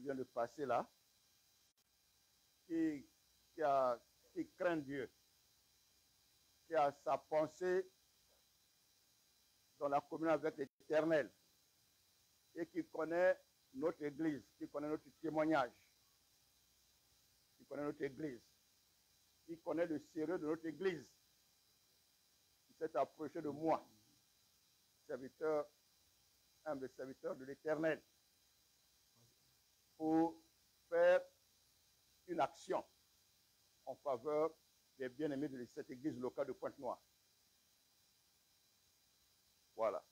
vient de passer là, qui craint Dieu, qui a sa pensée dans la communion avec l'Éternel et qui connaît notre Église, qui connaît notre témoignage, qui connaît notre Église, qui connaît le sérieux de notre Église, qui s'est approché de moi, serviteur, humble serviteur de l'Éternel, pour faire une action en faveur des bien-aimés de cette église locale de Pointe-Noire. Voilà.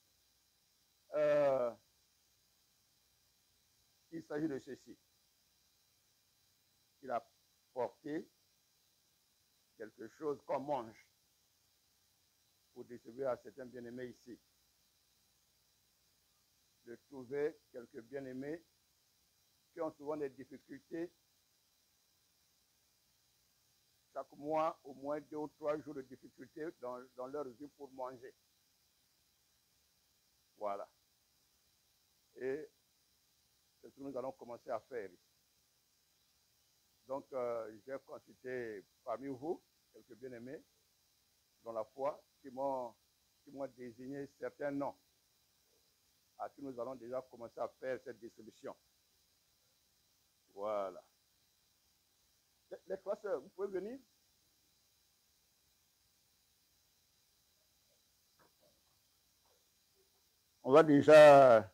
Il s'agit de ceci. Il a porté quelque chose qu'on mange pour distribuer à certains bien-aimés ici. De trouver quelques bien-aimés qui ont souvent des difficultés chaque mois, au moins 2 ou 3 jours de difficultés dans leur vie pour manger. Voilà. Et c'est ce que nous allons commencer à faire ici. Donc, j'ai consulté parmi vous quelques bien-aimés dans la foi qui m'ont désigné certains noms à qui nous allons déjà commencer à faire cette distribution. Voilà. Les 3 sœurs, vous pouvez venir? On va déjà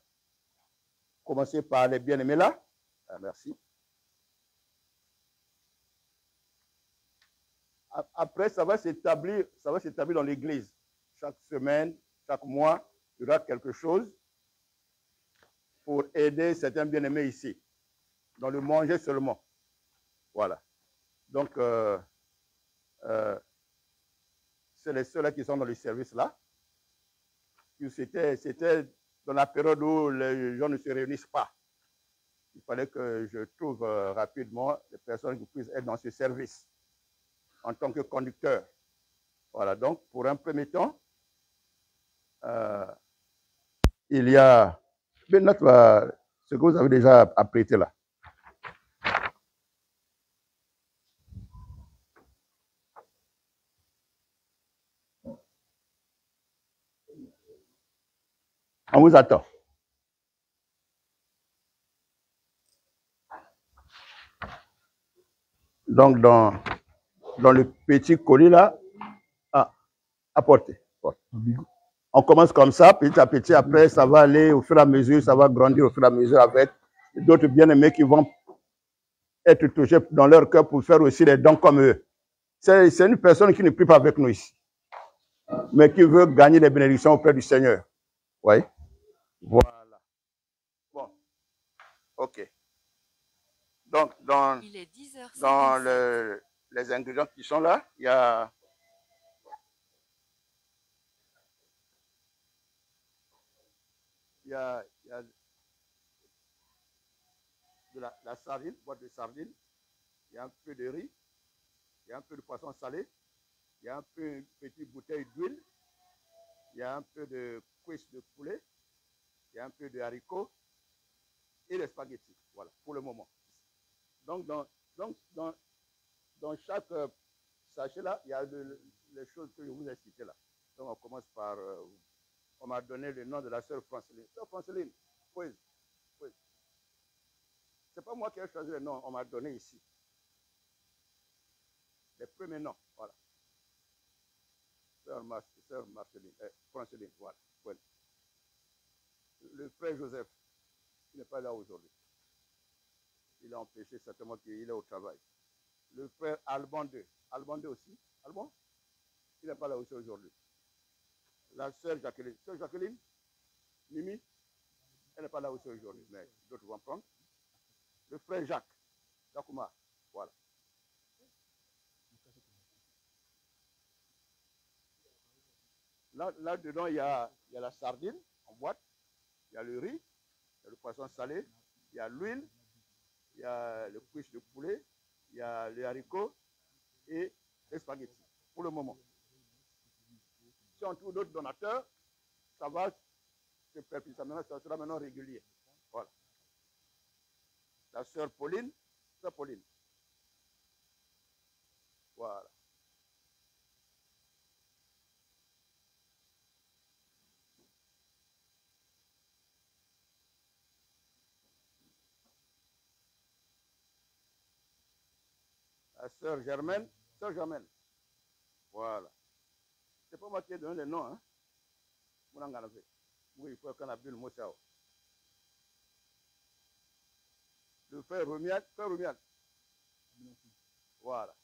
commencer par les bien-aimés là. Ah, merci. Après, ça va s'établir dans l'église. Chaque semaine, chaque mois, il y aura quelque chose pour aider certains bien-aimés ici. Dans le manger seulement. Voilà. Donc, c'est les ceux-là qui sont dans le service là. C'était dans la période où les gens ne se réunissent pas. Il fallait que je trouve rapidement les personnes qui puissent être dans ce service en tant que conducteur. Voilà, donc pour un premier temps, il y a ce que vous avez déjà apprêté là. On vous attend. Donc, dans le petit colis là, apportez. On commence comme ça, petit à petit. Après, ça va aller au fur et à mesure, ça va grandir au fur et à mesure avec d'autres bien-aimés qui vont être touchés dans leur cœur pour faire aussi des dons comme eux. C'est une personne qui ne prie pas avec nous ici, mais qui veut gagner des bénédictions auprès du Seigneur. Oui. Voilà. Bon. OK. Donc, dans les ingrédients qui sont là, il y a de la sardine, boîte de sardines, il y a un peu de riz, il y a un peu de poisson salé, il y a un peu une petite bouteille d'huile, il y a un peu de cuisse de poulet, il y a un peu de haricots et des spaghettis. Voilà, pour le moment. Donc, dans chaque sachet là, il y a les choses que je vous ai citées là. Donc, on commence par, on m'a donné le nom de la sœur Franceline. Sœur Franceline, oui. C'est pas moi qui ai choisi le nom, on m'a donné ici. Les premiers noms, voilà. Sœur Marceline, Franceline, voilà. Le frère Joseph, il n'est pas là aujourd'hui. Il est empêché certainement qu'il est au travail. Le frère Alban 2 aussi. Alban, il n'est pas là aussi aujourd'hui. La sœur Jacqueline. Sœur Jacqueline, Mimi, elle n'est pas là aussi aujourd'hui, mais d'autres vont prendre. Le frère Jacques, Jacouma, voilà. Là-dedans, il y a la sardine en boîte, il y a le riz, il y a le poisson salé, il y a l'huile, il y a le cuisse de poulet, il y a les haricots et les spaghettis, pour le moment. Si on trouve d'autres donateurs, ça va se perpétuer, ça sera maintenant régulier. Voilà. ta sœur Pauline, sœur Pauline. Voilà. La sœur Germaine, sœur Germaine. Voilà. C'est pas moi qui ai donné les noms, hein. Oui, il faut qu'on a bu le mot ça. Le frère Romial, frère Romial. Voilà.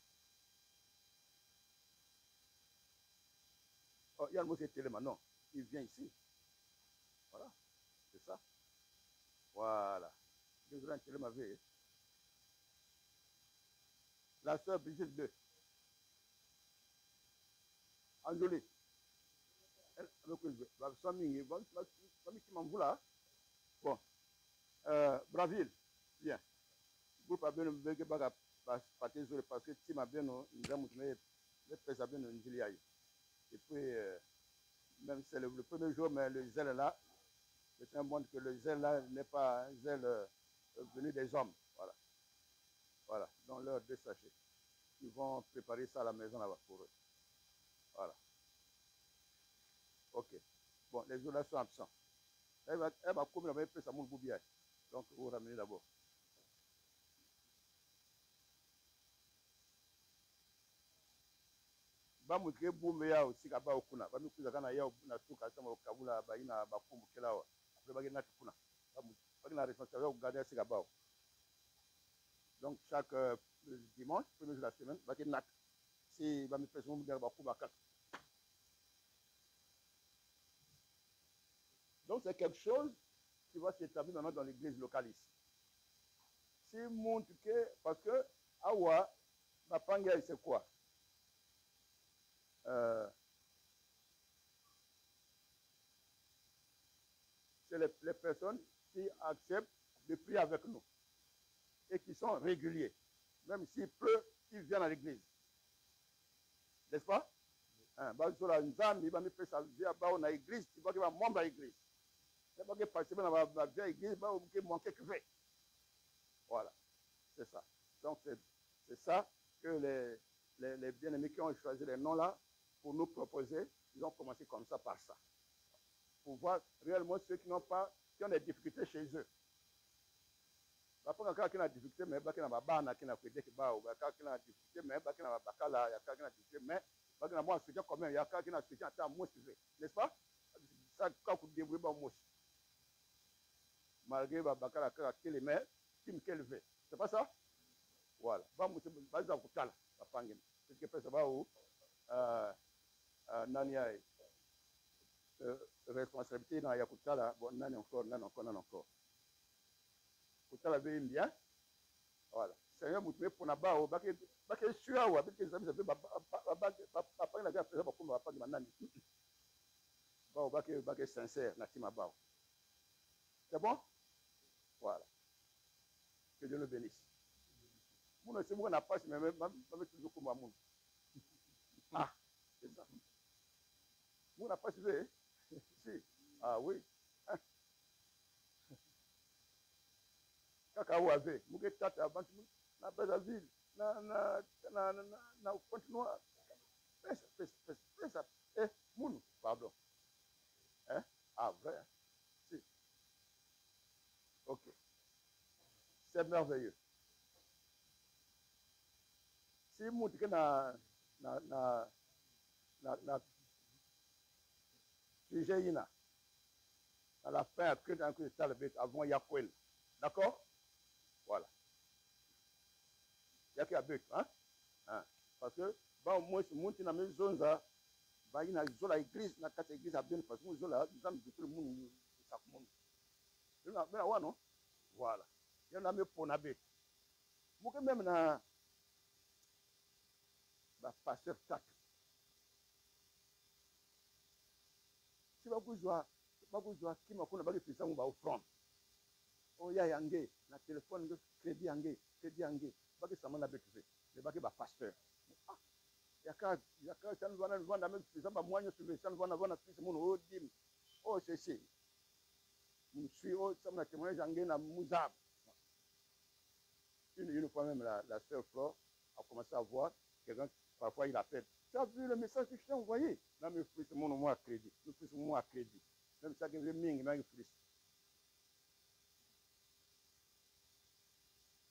Oh, il y a le mot qui est télé maintenant. Il vient ici. Voilà. C'est ça. Voilà. Désolé, télé ma vie. La sœur Brigitte 2. Anjoli. Elle là. Bon. Braville. Bien. Groupe a bien parce que Tim a bien le pèse bien et puis même c'est le premier jour, mais le zèle là, c'est un monde que le zèle là n'est pas un zèle venu des hommes. Voilà. Voilà. Dans l'heure de sachets. Ils vont préparer ça à la maison là-bas pour eux. Voilà. Ok. Bon, les autres là sont absents. Elle va comme la même place à mon boubier. Donc, vous ramenez d'abord. Bamuke bume ya usika ba okuna bamikuza kana ya na tuka sama okabula baina bakumbu kelawa après bagina tukuna bagina responsable garder sika ba. Donc chaque dimanche premier jour de la semaine bagina si bami person mu garba kuba kat. Donc c'est quelque chose qui va s'établir maintenant dans l'église locale ici. Si montre que parce que awa bapanga c'est quoi? C'est les personnes qui acceptent de prier avec nous et qui sont réguliers. Même s'il pleut, ils viennent à l'église. N'est-ce pas? Sur la Nzambi, il va me faire ça dans l'église, il va être membre de l'église. Il va participer dans la vieille église, il va manquer que fait. Voilà, c'est ça. Donc c'est ça que les bien-aimés qui ont choisi les noms là pour nous proposer, ils ont commencé comme ça par ça. Pour voir réellement ceux qui n'ont pas, qui ont des difficultés chez eux. Après, quand il y a des difficultés, mais il y a des difficultés, mais il y a des difficultés, mais il y a des difficultés, mais il y a des difficultés, mais il y a des difficultés, n'est-ce pas? Ça, quand vous débrouillez, malgré les mains, c'est pas ça? Voilà. C'est ce que ça va où Nania responsabilité dans Yakutala, bon, nan encore. Kutala bien. Voilà. Seigneur, vous pouvez pour la barre, vous pouvez suivre, vous pouvez faire vous sincère, c'est bon? Voilà. Que Dieu le bénisse. Mon c'est moi, on n'a pas, mais même toujours comme moi. Ah, c'est ça. Moi, on n'a pas suivi. Si. Ah oui. Kaka wave, muke tata abantu na Brazzaville, na continua. Pensa. Munu, pardon. Hein? Ah, vrai. Si. Ok. C'est merveilleux. Si mutu que na sujet ina, à la fin, après, dans le temps, avant Yakwel. D'accord? Voilà. Il y a qui a but, hein? Parce que, bon, moi, je monte dans mes zones, il y a une église, dans quatre églises à bien, parce que nous avons tout le monde, ça monde. Il y en a non? Voilà. Il y en a même pour n'aber. Moi, même dans le pasteur Tat. Si vous jouez, qui m'a connu, qui m'a au front. Oh, il y a yangé, na téléphone, crédit yangé, baki sama na betu fait, le baki ba pasteur. Ah, yaka, ça nous va dans même, ça va moyen sur le, ça nous va dans la piste, mon oh dim, oh c'est, nous suis, oh, ça m'a témoigné yangé na mouzab. Une fois même, la sœur Flore a commencé à voir quelqu'un, parfois il appelle. Tu as vu le message que je t'ai envoyé? Non, mais plus mon nom à crédit. Plus mon à crédit. Même ça que je m'ai mis, plus.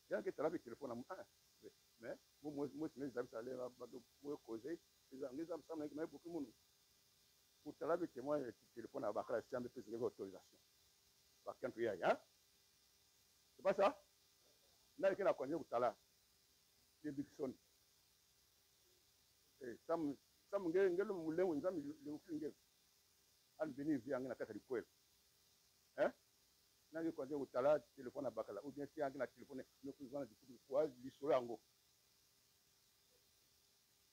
Il y a un qui a le téléphone à moi. Mais, moi, les amis, ça allait causer. Les amis, ça m'a beaucoup de monde. Pour te laver, moi, le téléphone à Bakara, c'est un peu plus de l'autorisation. Par contre, il y a, hein? C'est pas ça? N'a qu'à la conduire au tala. Les big son. Et ça me gagne le moulin où ils ont le finger. En venir via la carte du poêle. Hein? N'a qu'à conduire au tala, téléphone à Bakara. Ou bien si il y a un téléphone, nous pouvons dire pourquoi il serait en go.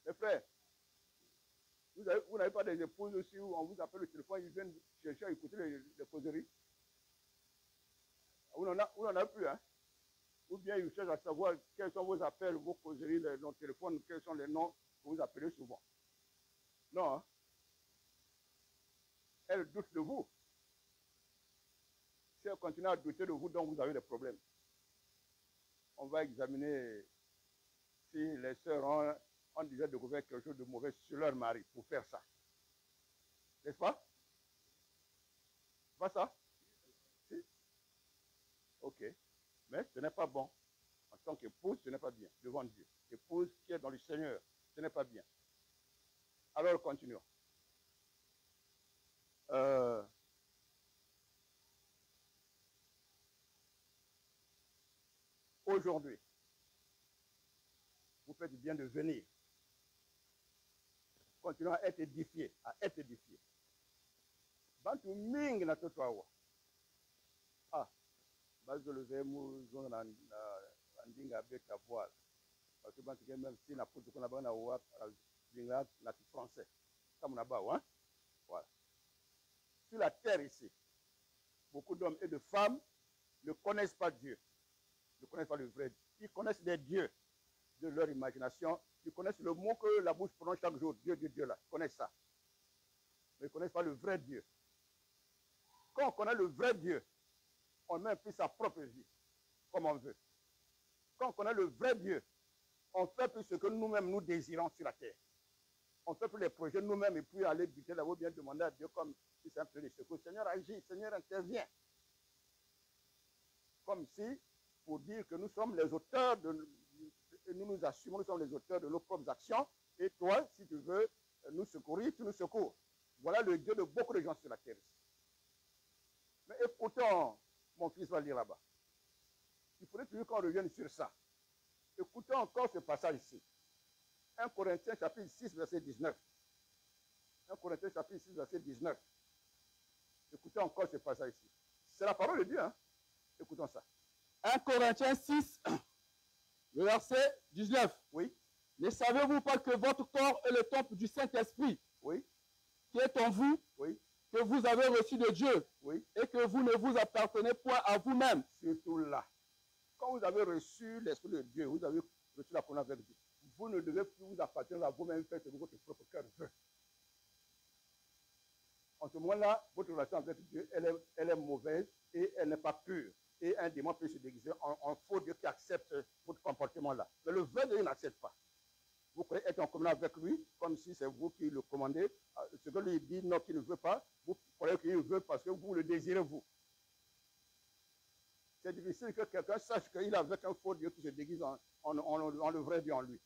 Mes frères, vous n'avez pas des épouses aussi où on vous appelle le téléphone, ils viennent chercher à écouter les causeries. On n'en a plus, hein? Ou bien ils cherchent à savoir quels sont vos appels, vos causeries, nos téléphones, quels sont les noms que vous appelez souvent. Non, hein? Elle doute de vous. Si elle continue à douter de vous, donc vous avez des problèmes. On va examiner si les sœurs ont déjà découvert quelque chose de mauvais sur leur mari pour faire ça. N'est-ce pas? Pas ça? Si? Ok. Mais ce n'est pas bon. En tant qu'épouse, ce n'est pas bien devant Dieu. Épouse qui est dans le Seigneur, ce n'est pas bien. Alors, continuons. Aujourd'hui, vous faites du bien de venir. Continuons à être édifiés, Bantu mingi na toto awa. Ah, bazo levé mu zona ndinga beka voile. Parce que bantu même si na poto kona bana wa dinga na français. Comme na ba, hein? Voilà. Sur la terre ici, beaucoup d'hommes et de femmes ne connaissent pas Dieu. Ne connaissent pas le vrai Dieu. Ils connaissent des dieux de leur imagination. Ils connaissent le mot que la bouche prononce chaque jour. Dieu, Dieu, Dieu, là. Ils connaissent ça. Mais ils ne connaissent pas le vrai Dieu. Quand on connaît le vrai Dieu, on met plus sa propre vie, comme on veut. Quand on connaît le vrai Dieu, on fait plus ce que nous-mêmes nous désirons sur la terre. On fait plus les projets nous-mêmes et puis aller buter là-haut, bien demander à Dieu comme si c'est un peu de secours. Seigneur agit, Seigneur intervient. Comme si, pour dire que nous sommes les auteurs nous nous assumons, nous sommes les auteurs de nos propres actions, et toi, si tu veux nous secourir, tu nous secours. Voilà le Dieu de beaucoup de gens sur la terre. Mais écoutons, mon fils va lire là-bas. Il faudrait toujours qu'on revienne sur ça. Écoutons encore ce passage ici. 1 Corinthiens chapitre 6, verset 19. 1 Corinthiens chapitre 6, verset 19. Écoutons encore ce passage ici. C'est la parole de Dieu, hein? Écoutons ça. 1 Corinthiens 6, le verset 19. Oui. Ne savez-vous pas que votre corps est le temple du Saint-Esprit, oui, qui est en vous, oui, que vous avez reçu de Dieu, oui, et que vous ne vous appartenez point à vous-même? surtout là. Quand vous avez reçu l'Esprit de Dieu, vous avez reçu la communion avec Dieu, vous ne devez plus vous appartenir à vous-même, faire ce que votre propre cœur veut. En ce moment-là, votre relation avec Dieu, elle est mauvaise et elle n'est pas pure. Et un démon peut se déguiser en faux Dieu qui accepte votre comportement-là. Mais le vrai Dieu n'accepte pas. Vous croyez être en communion avec lui, comme si c'est vous qui le commandez. Ce que lui dit non, qu'il ne veut pas, vous croyez qu'il veut parce que vous le désirez, vous. C'est difficile que quelqu'un sache qu'il est avec un faux Dieu qui se déguise en le vrai Dieu en lui.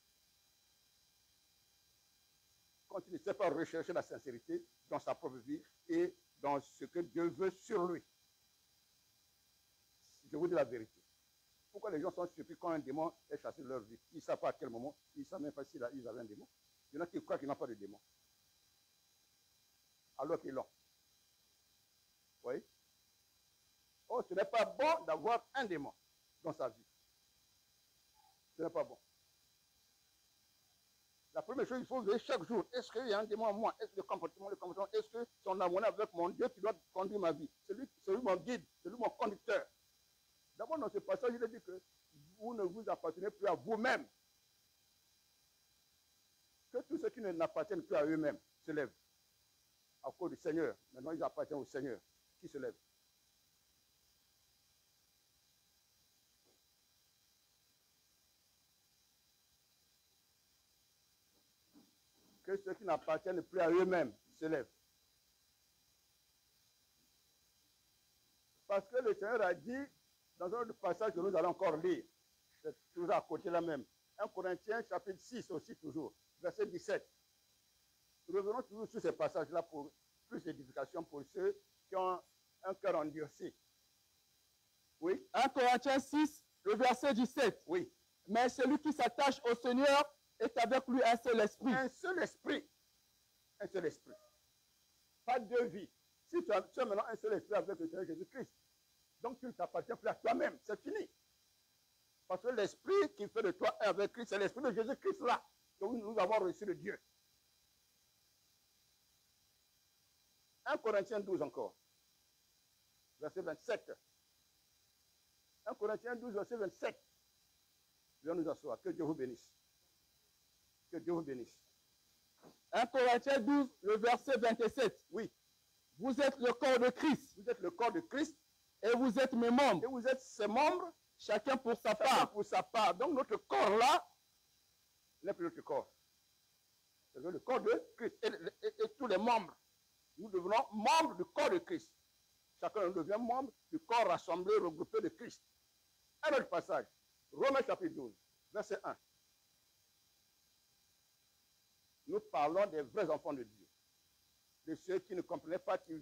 Quand il ne sait pas rechercher la sincérité dans sa propre vie et dans ce que Dieu veut sur lui. Je vous dis la vérité. Pourquoi les gens sont surpris quand un démon est chassé de leur vie? Ils ne savent pas à quel moment, ils ne savent même pas s'ils avaient un démon. Il y en a qui croient qu'ils n'ont pas de démon. Alors qu'ils l'ont. Oui. Oh, ce n'est pas bon d'avoir un démon dans sa vie. Ce n'est pas bon. La première chose, il faut veiller chaque jour. Est-ce qu'il y a un démon en moi? Est-ce que le comportement, est-ce que son amour avec mon Dieu qui doit conduire ma vie? C'est lui mon guide, c'est lui mon conducteur. D'abord, dans ce passage, il dit que vous ne vous appartenez plus à vous-même. Que tous ceux qui n'appartiennent plus à eux-mêmes se lèvent. À cause du Seigneur. Maintenant, ils appartiennent au Seigneur qui se lève. que ceux qui n'appartiennent plus à eux-mêmes se lèvent. Parce que le Seigneur a dit, dans un autre passage que nous allons encore lire, c'est toujours à côté là même, 1 Corinthiens chapitre 6 aussi toujours, verset 17. Nous revenons toujours sur ces passages-là pour plus d'édification pour ceux qui ont un cœur endurci. Oui, 1 Corinthiens 6, le verset 17. oui. Mais celui qui s'attache au Seigneur est avec lui un seul esprit. Un seul esprit. Un seul esprit. Pas deux vies. Si tu as maintenant un seul esprit avec le Seigneur Jésus-Christ, donc tu ne t'appartiens plus à toi-même. C'est fini. Parce que l'esprit qui fait de toi un avec Christ, c'est l'esprit de Jésus-Christ là, que nous avons reçu de Dieu. 1 Corinthiens 12 encore. Verset 27. 1 Corinthiens 12, verset 27. Viens nous asseoir. Que Dieu vous bénisse. Que Dieu vous bénisse. 1 Corinthiens 12, le verset 27. Oui. Vous êtes le corps de Christ. Vous êtes le corps de Christ. Et vous êtes mes membres. Et vous êtes ses membres. Chacun pour sa Chacun part. pour sa part. Donc notre corps là, n'est plus notre corps. C'est le corps de Christ. Et tous les membres. Nous devenons membres du corps de Christ. Chacun devient membre du corps rassemblé, regroupé de Christ. Un autre passage. Romains chapitre 12, verset 1. Nous parlons des vrais enfants de Dieu. De ceux qui ne comprenaient pas, qui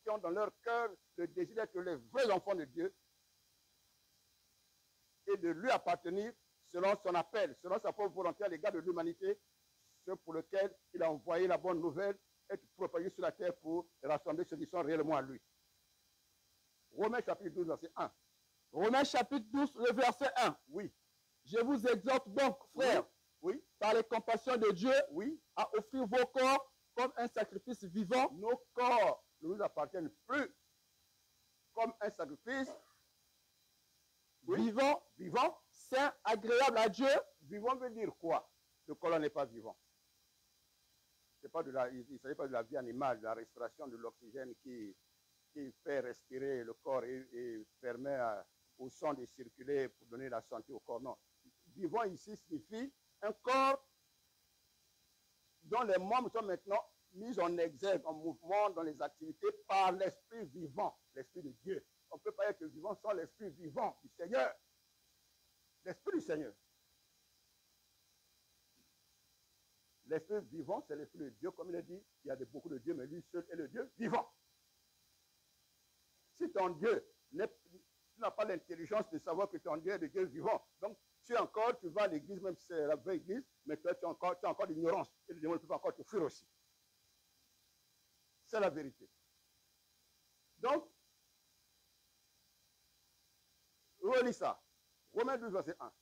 ont dans leur cœur le désir d'être les vrais enfants de Dieu et de lui appartenir selon son appel, selon sa propre volonté à l'égard de l'humanité, ce pour lequel il a envoyé la bonne nouvelle, être propagé sur la terre pour rassembler ceux qui sont réellement à lui. Romains chapitre 12, verset 1. Romains chapitre 12, le verset 1. Oui. Je vous exhorte donc, frères, Oui. par les compassions de Dieu, Oui. à offrir vos corps comme un sacrifice vivant, Nos corps ne nous appartiennent plus comme un sacrifice vivant, vivant. saint, agréable à Dieu. Vivant veut dire quoi? Le corps n'est pas vivant. Il ne s'agit pas de la vie animale, de la respiration de l'oxygène qui fait respirer le corps et permet au sang de circuler pour donner la santé au corps. Non. Vivant ici signifie un corps dont les membres sont maintenant mis en exergue, en mouvement dans les activités par l'esprit vivant, l'esprit de Dieu. On ne peut pas être vivant sans l'esprit vivant du Seigneur. L'esprit du Seigneur. L'esprit vivant, c'est l'esprit de Dieu. Comme il a dit, il y a beaucoup de dieux, mais lui seul est le Dieu vivant. Si ton Dieu n'a pas l'intelligence de savoir que ton Dieu est le Dieu vivant, donc tu vas à l'église, même si c'est la vraie église, mais toi tu as encore d'ignorance. Et le démon ne peut pas encore te fuir aussi. C'est la vérité. Donc, relis ça. Romains 12, verset 1.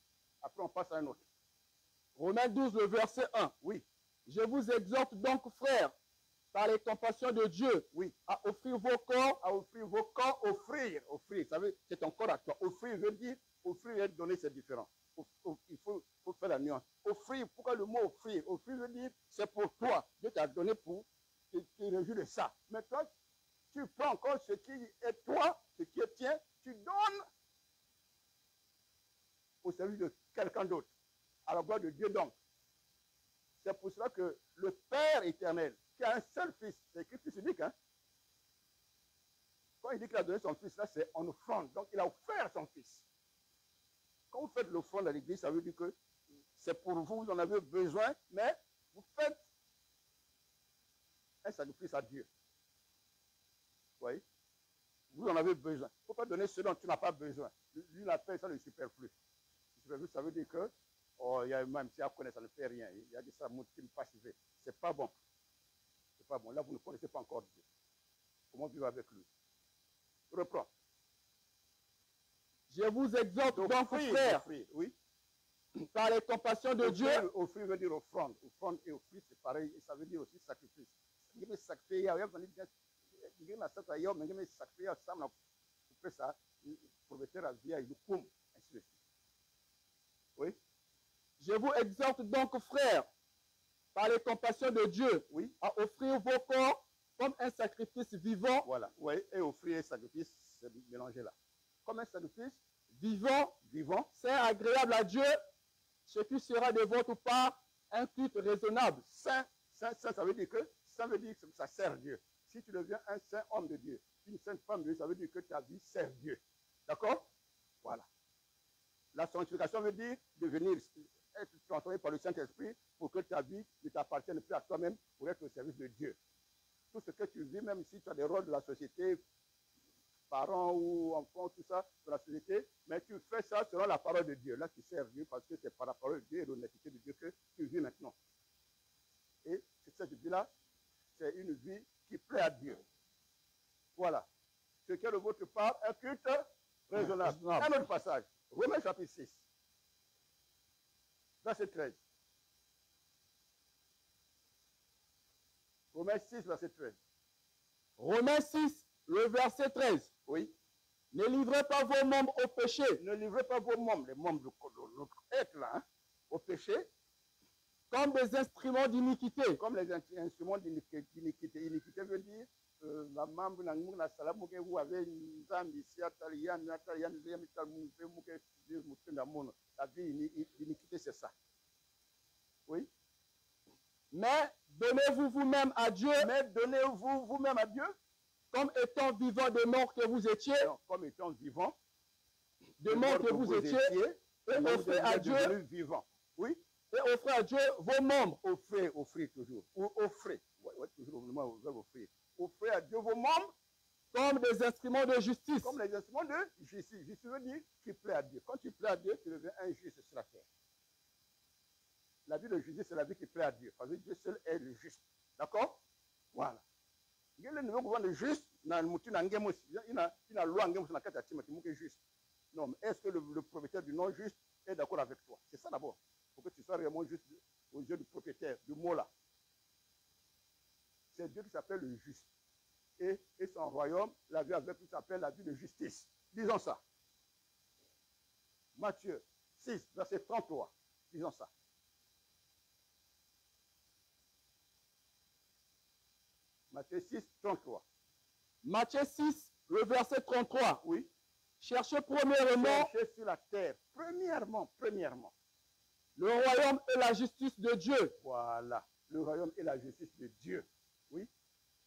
Après, on passe à un autre. Romains 12, le verset 1. Oui. Je vous exhorte donc, frères, par les compassions de Dieu, Oui. à offrir vos corps. À offrir vos corps, offrir. Vous savez, c'est ton corps à toi. Offrir veut dire, offrir et donner, c'est différent. Il faut faire la nuance. Offrir, pourquoi le mot offrir? Offrir veut dire, c'est pour toi. Dieu t'a donné pour te réjouir de ça. Mais toi, tu prends encore ce qui est toi, ce qui est tien, tu donnes au service de quelqu'un d'autre. À la gloire de Dieu donc. C'est pour cela que le Père éternel, qui a un seul fils, c'est écrit fils unique, hein? Quand il dit qu'il a donné son fils, là, c'est en offrande. Donc, il a offert son fils. Quand vous faites l'offrande à l'église, ça veut dire que c'est pour vous, vous en avez besoin, mais vous faites un sacrifice à Dieu. Vous voyez? Vous en avez besoin. Il ne faut pas donner ce dont tu n'as pas besoin. Lui, il appelle ça le superflu. Le superflu, ça veut dire que, oh, il y a même si on connaît, ça ne fait rien. Il y a des samoutes qui me passent. C'est pas bon. C'est pas bon. Là, vous ne connaissez pas encore Dieu. Comment vivre avec lui? Reprends. Je vous exhorte donc, frères, oui. par les compassions de Dieu. Offrir veut dire offrande. Offrande et offrir, c'est pareil. Et ça veut dire aussi sacrifice. Il y a sacrifice. Oui. Je vous exhorte donc, frères, par les compassions de Dieu, oui, à offrir vos corps comme un sacrifice vivant. Voilà. Oui. Et offrir un sacrifice, c'est mélangé là. Comme un sacrifice vivant, saint, agréable à Dieu, ce qui sera de votre part un culte raisonnable. Saint, Saint, ça veut dire que ça sert Dieu. Si tu deviens un saint homme de Dieu, une sainte femme de Dieu, ça veut dire que ta vie sert Dieu. D'accord? Voilà. La sanctification veut dire devenir, être transformé par le Saint-Esprit pour que ta vie ne t'appartienne plus à toi-même pour être au service de Dieu. Tout ce que tu vis, même si tu as des rôles de la société, parents ou enfants, tout ça, de la société, mais tu fais ça selon la parole de Dieu. Là, tu sers Dieu parce que c'est par la parole de Dieu et l'honnêteté de Dieu que tu vis maintenant. Et cette vie-là, c'est une vie qui plaît à Dieu. Voilà. Ce qui est de votre part, un culte raisonnable. Un autre passage. Romains chapitre 6. Verset 13. Romains 6, verset 13. Romains 6, le verset 13. Oui. Ne livrez pas vos membres au péché. Ne livrez pas vos membres, les membres de notre être là, hein, au péché. Comme des instruments d'iniquité. Comme les instruments d'iniquité. Iniquité veut dire la membre na salamu ke vous avez nzambi si atalian la vie d'iniquité c'est ça. Oui. Mais donnez-vous vous-même à Dieu. Mais donnez-vous vous-même à Dieu. Comme étant vivant de mort que vous étiez. Non, comme étant vivant. De mort que vous étiez. Et offrez à Dieu. Vivant. Oui. Et offrez à Dieu vos membres. Offrez toujours. Ou offrez. Ouais, toujours le mot offrir. Offrez à Dieu vos membres. Comme des instruments de justice. Comme les instruments de justice. Justice veut dire tu plais à Dieu. Quand tu plais à Dieu, tu deviens un juste sur la terre. La vie de justice, c'est la vie qui plaît à Dieu. Parce que Dieu seul est le juste. D'accord? Voilà. Il y a le niveau de juste, il y a une loi juste. Non, mais est-ce que le propriétaire du non juste est d'accord avec toi? C'est ça d'abord. Il faut que tu sois vraiment juste aux yeux du propriétaire, du mot là. C'est Dieu qui s'appelle le juste. Et son royaume, la vie avec lui s'appelle la vie de justice. Disons ça. Matthieu 6, verset 33. Disons ça. Matthieu 6, 33. Matthieu 6, le verset 33. Oui. Cherchez premièrement. Cherchez sur la terre. Premièrement. Le royaume et la justice de Dieu. Voilà. Le royaume et la justice de Dieu. Oui.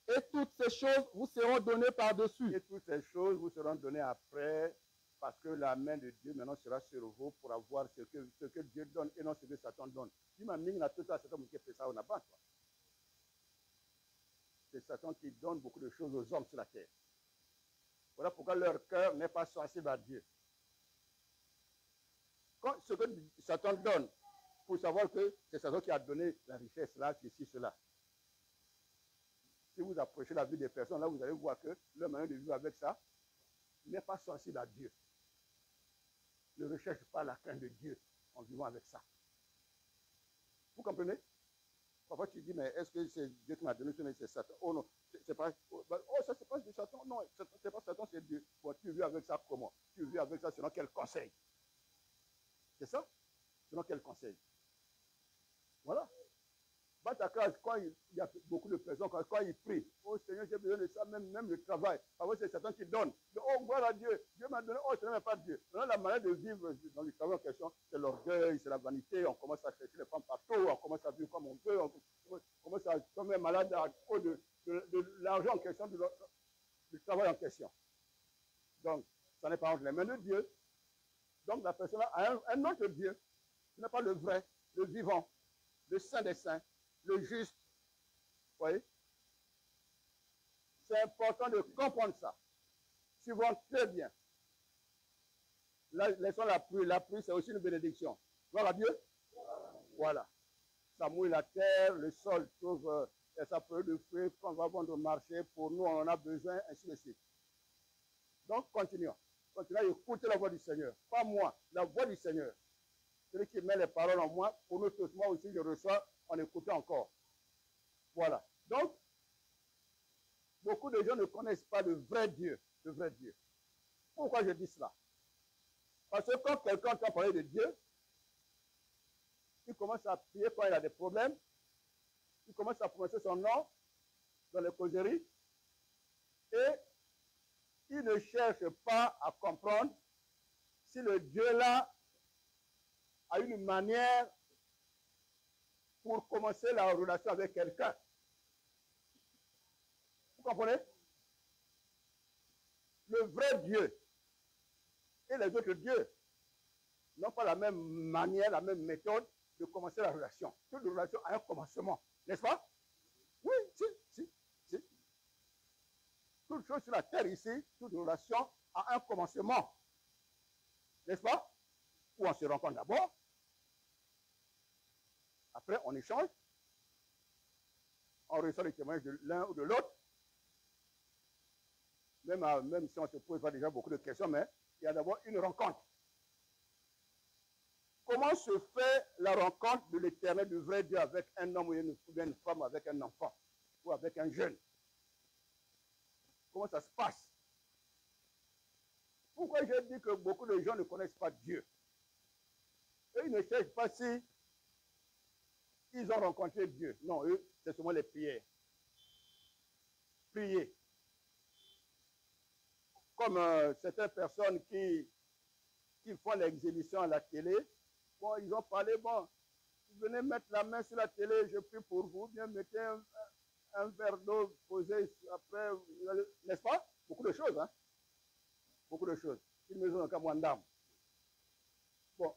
Et toutes ces choses vous seront données par-dessus. Et toutes ces choses vous seront données après, parce que la main de Dieu maintenant sera sur vous pour avoir ce que Dieu donne et non ce que Satan donne. C'est Satan qui donne beaucoup de choses aux hommes sur la terre. Voilà pourquoi leur cœur n'est pas sensible à Dieu. Quand ce que Satan donne, pour savoir que c'est Satan qui a donné la richesse là, ceci, cela. Si vous approchez la vie des personnes, là vous allez voir que leur manière de vivre avec ça n'est pas sensible à Dieu. Ne recherche pas la crainte de Dieu en vivant avec ça. Vous comprenez? Parfois tu dis, mais est-ce que c'est Dieu qui m'a donné ça, mais c'est Satan? Oh non, c'est pas. Oh, ça c'est pas de Satan. Non, c'est pas Satan, c'est Dieu. Bon, tu vis avec ça comment? Tu vis avec ça selon quel conseil? C'est ça? Selon quel conseil? Voilà. Batacage, quand il y a beaucoup de personnes, quand ils prient, oh Seigneur, j'ai besoin de ça, même le travail. Parfois, c'est Satan qui donne. Oh, voilà Dieu, Dieu m'a donné, oh, ce n'est pas Dieu. Maintenant, la manière de vivre dans le travail en question, c'est l'orgueil, c'est la vanité, on commence à chercher les femmes partout, on commence à vivre comme on veut, on commence à tomber malade à cause de l'argent en question, du travail en question. Donc, ça n'est pas entre les mains de Dieu. Donc, la personne a un autre Dieu. Ce n'est pas le vrai, le vivant, le saint des saints, le juste. Vous voyez? C'est important de comprendre ça. Suivons très bien. Laissons la pluie. La pluie, c'est aussi une bénédiction. Gloire à Dieu. Voilà. Ça mouille la terre, le sol trouve sa période de fruits qu'on va vendre au marché. Pour nous, on en a besoin, ainsi de suite. Donc, continuons. Continuons à écouter la voix du Seigneur. Pas moi, la voix du Seigneur. Celui qui met les paroles en moi, pour nous tous, moi aussi, je reçois en écoutant encore. Voilà. Donc, beaucoup de gens ne connaissent pas le vrai Dieu. Le vrai Dieu. Pourquoi je dis cela? Parce que quand quelqu'un entend parler de Dieu, il commence à prier quand il a des problèmes, il commence à prononcer son nom dans les causeries, et il ne cherche pas à comprendre si le Dieu là a une manière pour commencer la relation avec quelqu'un. Vous comprenez? Le vrai Dieu et les autres dieux n'ont pas la même manière, la même méthode de commencer la relation. Toute relation a un commencement, n'est-ce pas? Oui, si. Toute chose sur la terre ici, toute relation a un commencement, n'est-ce pas? Où on se rencontre d'abord, après on échange, on reçoit les témoignages de l'un ou de l'autre, même si on ne se pose pas déjà beaucoup de questions, mais il y a d'abord une rencontre. Comment se fait la rencontre de l'éternel, du vrai Dieu avec un homme ou une femme, avec un enfant ou avec un jeune? Comment ça se passe? Pourquoi je dis que beaucoup de gens ne connaissent pas Dieu? Eux, ils ne cherchent pas si ils ont rencontré Dieu. Non, eux, c'est seulement les prières. Prier. Comme certaines personnes qui font l'exhibition à la télé, bon, ils ont parlé, bon, vous venez mettre la main sur la télé, je prie pour vous, bien mettez un verre d'eau posé après, n'est-ce pas? Beaucoup de choses, hein? Beaucoup de choses. Une maison en Kamwandam. Bon,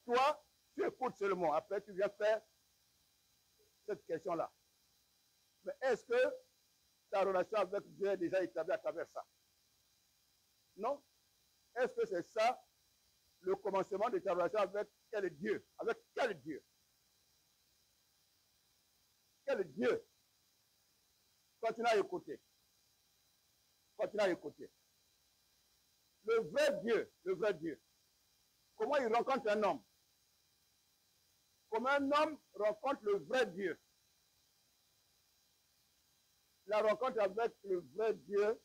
toi, tu écoutes seulement, après tu viens faire cette question-là. Mais est-ce que ta relation avec Dieu est déjà établie à travers ça? Non? Est-ce que c'est ça le commencement de ta relation avec quel Dieu? Avec quel Dieu? Quel Dieu? Continue à écouter. Continue à écouter. Le vrai Dieu. Comment il rencontre un homme? Comment un homme rencontre le vrai Dieu? La rencontre avec le vrai Dieu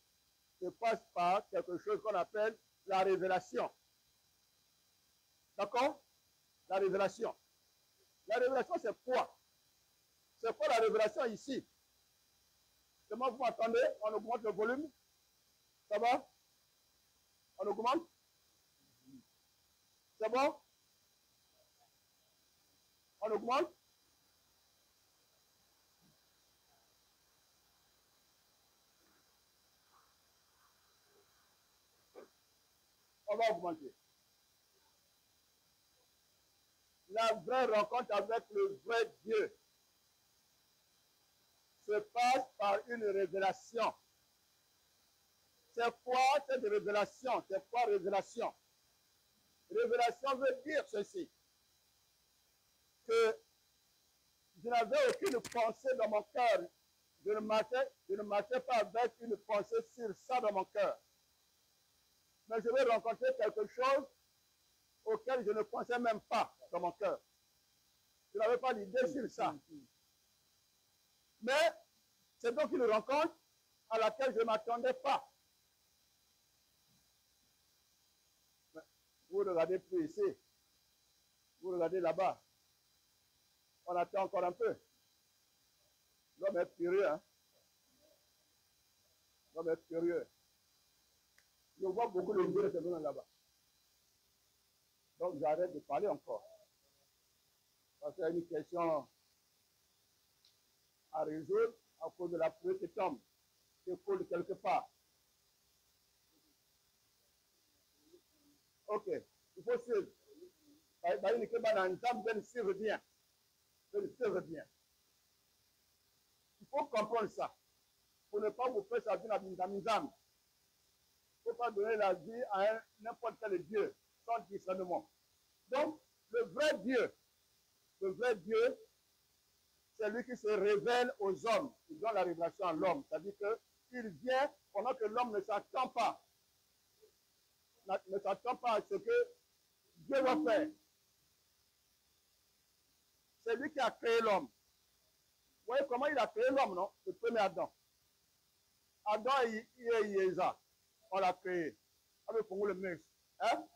se passe par quelque chose qu'on appelle la révélation. D'accord? La révélation. La révélation, c'est quoi? C'est quoi la révélation ici? Comment vous m'entendez? On augmente le volume? Ça va? On augmente? C'est bon? On augmente? On va augmenter. La vraie rencontre avec le vrai Dieu se passe par une révélation. C'est quoi cette révélation? C'est quoi révélation? Révélation veut dire ceci, que je n'avais aucune pensée dans mon cœur. Je ne marchais pas avec une pensée sur ça dans mon cœur. Mais je vais rencontrer quelque chose auquel je ne pensais même pas dans mon cœur. Je n'avais pas l'idée sur ça. Mais c'est donc une rencontre à laquelle je ne m'attendais pas. Vous regardez plus ici. Vous regardez là-bas. On attend encore un peu. L'homme est curieux. Hein? L'homme est curieux. Je vois beaucoup de gens se venir là-bas. Donc j'arrête de parler encore. Parce qu'il y a une question à résoudre à cause de la pluie qui tombe, qui coule quelque part. Ok, il faut suivre. Il faut comprendre ça. Pour ne pas vous faire ça dans il ne faut pas donner la vie à n'importe quel Dieu sans discernement. Donc, le vrai Dieu, c'est lui qui se révèle aux hommes. Il donne la révélation à l'homme. C'est-à-dire qu'il vient pendant que l'homme ne s'attend pas. Ne s'attend pas à ce que Dieu va faire. C'est lui qui a créé l'homme. Vous voyez comment il a créé l'homme, non? Le premier Adam. Adam et Yéza, on l'a créé. Avec pour le mix. Hein?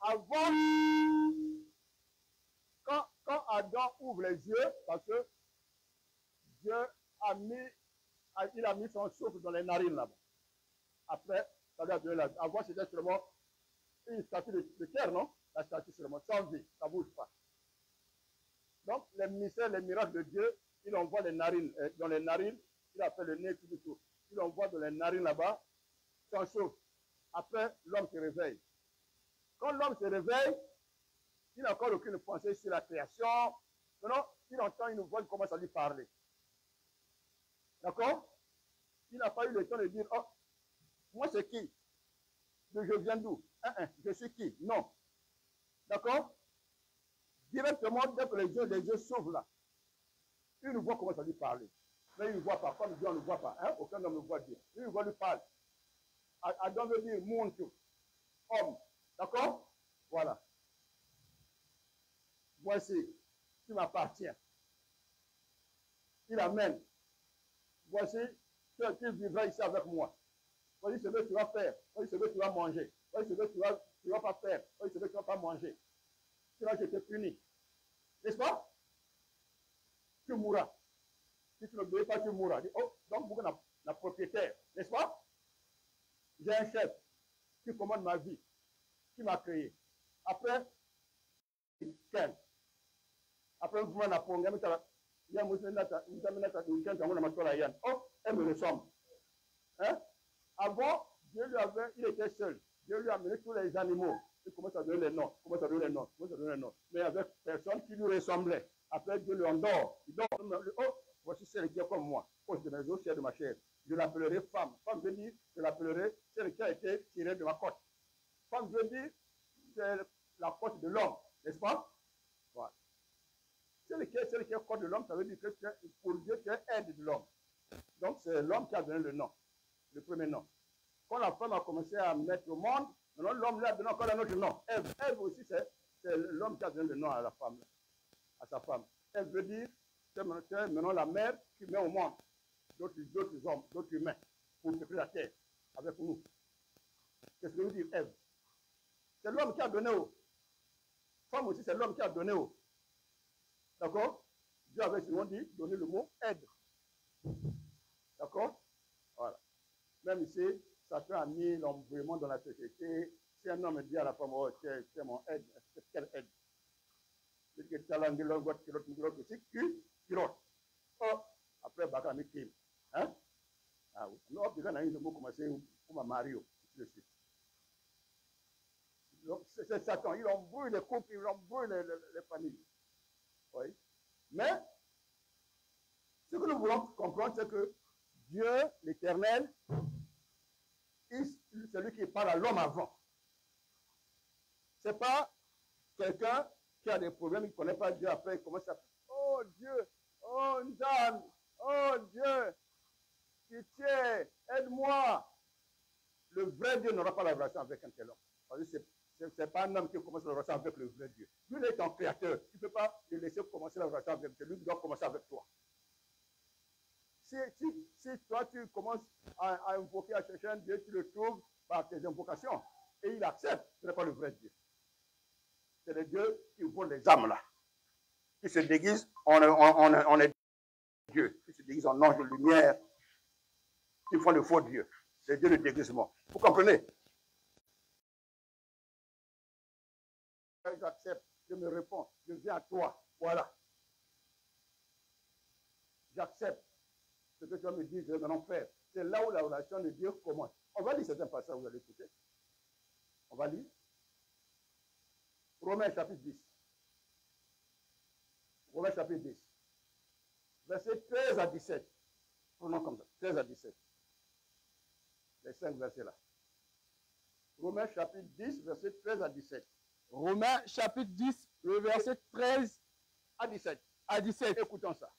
Avant, quand Adam ouvre les yeux, parce que Dieu il a mis son souffle dans les narines là-bas. Après, ça lui a donné la vie. Avant, c'était seulement une statue de terre, non? La statue seulement, sans vie, ça ne bouge pas. Donc, les mystères, les miracles de Dieu, il envoie les narines. Dans les narines, il a fait le nez tout. Il envoie dans les narines là-bas, ça chauffe. Après, l'homme se réveille. Quand l'homme se réveille, il n'a encore aucune pensée sur la création. Non, il entend une voix, il commence à lui parler. D'accord? Il n'a pas eu le temps de dire, oh, moi c'est qui? Je viens d'où? Je suis qui? Non. D'accord? Directement, dès que les yeux s'ouvrent là, une voix commence à lui parler. Mais il ne voit pas, comme Dieu on ne voit pas. Hein? Aucun homme ne voit Dieu. Une voix lui parle. Adam veut dire monde, homme. D'accord? Voilà. Voici, tu m'appartiens. Il amène. Voici, tu vivras ici avec moi. Voici ce que tu vas faire. Voici ce que tu vas manger. Voici ce que tu vas pas faire. Voici ce que tu vas pas manger. Sinon, je te punis. N'est-ce pas? Tu mourras. Si tu ne n'obéis pas, tu mourras. Oh, donc, vous êtes la propriétaire. N'est-ce pas? J'ai un chef qui commande ma vie, qui m'a créé. Après, quel? Après, vous m'en apprenez. Oh, elle me ressemble. Hein? Avant, Dieu lui avait, il était seul. Dieu lui a amené tous les animaux. Il commence à donner les noms, commence à donner les noms, commence à donner les noms. Mais avec personne qui lui ressemblait. Après, Dieu lui endort. Il dort. Oh, voici celle qui est comme moi. Proche de mes os, chair de ma chair. Je l'appellerai femme. Femme veut dire, je l'appellerai celle qui a été tirée de ma côte. Femme veut dire, c'est la côte de l'homme. N'est-ce pas? Voilà. Celle qui est côte de l'homme, ça veut dire que pour Dieu, tu es aide de l'homme. Donc, c'est l'homme qui a donné le nom. Le premier nom. Quand la femme a commencé à mettre au monde, maintenant l'homme lui a donné encore un autre nom. Ève. Ève aussi, c'est l'homme qui a donné le nom à la femme, à sa femme. Ève veut dire, c'est maintenant la mère qui met au monde d'autres hommes, d'autres humains, pour créer la terre avec nous. Qu'est-ce que veut dire Ève? C'est l'homme qui a donné au. Femme aussi, c'est l'homme qui a donné au. D'accord? Dieu avait souvent dit, donner le mot aide. D'accord? Voilà. Même ici, Satan a mis l'embrouillement dans la société. Si un homme dit à la femme, oh, c'est mon aide, quelle aide? C'est que tu as l'angle, l'autre, aussi, culotte. Oh, après, Bakami Kim. Hein? Ah oui. Nous, on a eu le mot commencé pour ma Mario. C'est Satan. Il embrouille les couples, il embrouille les familles. Oui. Mais, ce que nous voulons comprendre, c'est que Dieu, l'Éternel, c'est lui qui parle à l'homme avant. Ce n'est pas quelqu'un qui a des problèmes, il ne connaît pas Dieu, après il commence à oh Dieu, oh Nzam, oh Dieu, pitié, aide-moi. Le vrai Dieu n'aura pas la relation avec un tel homme. Parce que ce n'est pas un homme qui commence la relation avec le vrai Dieu. Lui, il est ton créateur. Tu ne peux pas le laisser commencer la relation avec Dieu. Lui, il doit commencer avec toi. Si toi, tu commences à invoquer, à chercher un Dieu, tu le trouves par tes invocations. Et il accepte. Ce n'est pas le vrai Dieu. C'est le Dieu qui vole les âmes là. Qui se déguise, on est Dieu. Qui se déguise en ange de lumière. Qui font le faux Dieu. C'est Dieu le déguisement. Vous comprenez? J'accepte. Je me réponds. Je viens à toi. Voilà. J'accepte. Ce que tu vas me dire, je vais maintenant faire. C'est là où la relation de Dieu commence. On va lire certains passages, vous allez écouter. On va lire. Romains chapitre 10. Romains chapitre 10. Verset 13 à 17. Prenons comme ça. 13 à 17. Les 5 versets là. Romains chapitre 10, verset 13 à 17. Romains chapitre 10, le verset 13 à 17. À 17. Écoutons ça.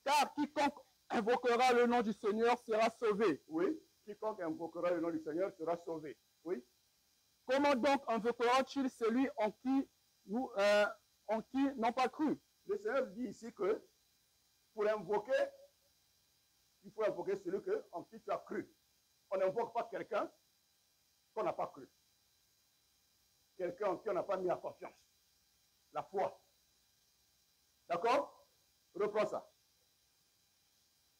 Car quiconque invoquera le nom du Seigneur sera sauvé. Oui. Quiconque invoquera le nom du Seigneur sera sauvé. Oui. Comment donc invoquera-t-il celui en qui n'ont pas cru? Le Seigneur dit ici que pour invoquer, il faut invoquer celui en qui tu as cru. On n'invoque pas quelqu'un qu'on n'a pas cru. Quelqu'un en qui on n'a pas mis la confiance. La foi. D'accord? Reprends ça.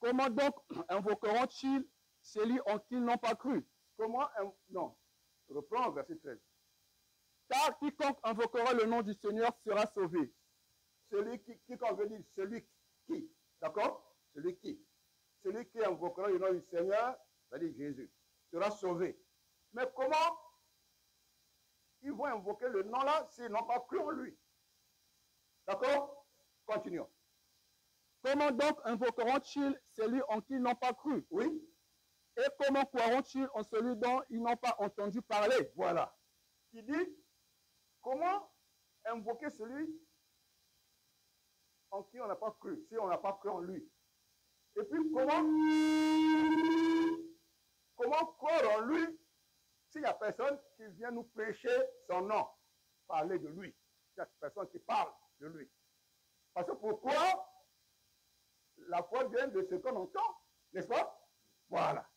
Comment donc invoqueront-ils celui en qui ils n'ont pas cru? Comment? Non. Reprends verset 13. Car quiconque invoquera le nom du Seigneur sera sauvé. celui qui qu'on veut dire, celui qui, d'accord? Celui qui invoquera le nom du Seigneur, c'est-à-dire Jésus, sera sauvé. Mais comment ils vont invoquer le nom là s'ils n'ont pas cru en lui? D'accord? Continuons. Comment donc invoqueront-ils celui en qui ils n'ont pas cru? Oui? Et comment croiront-ils en celui dont ils n'ont pas entendu parler? Voilà. Il dit, comment invoquer celui en qui on n'a pas cru, si on n'a pas cru en lui? Et puis, comment croire en lui s'il n'y a personne qui vient nous prêcher son nom, parler de lui? Il n'y a personne qui parle de lui. Parce que pourquoi? La foi vient de ce qu'on entend, n'est-ce pas? Voilà.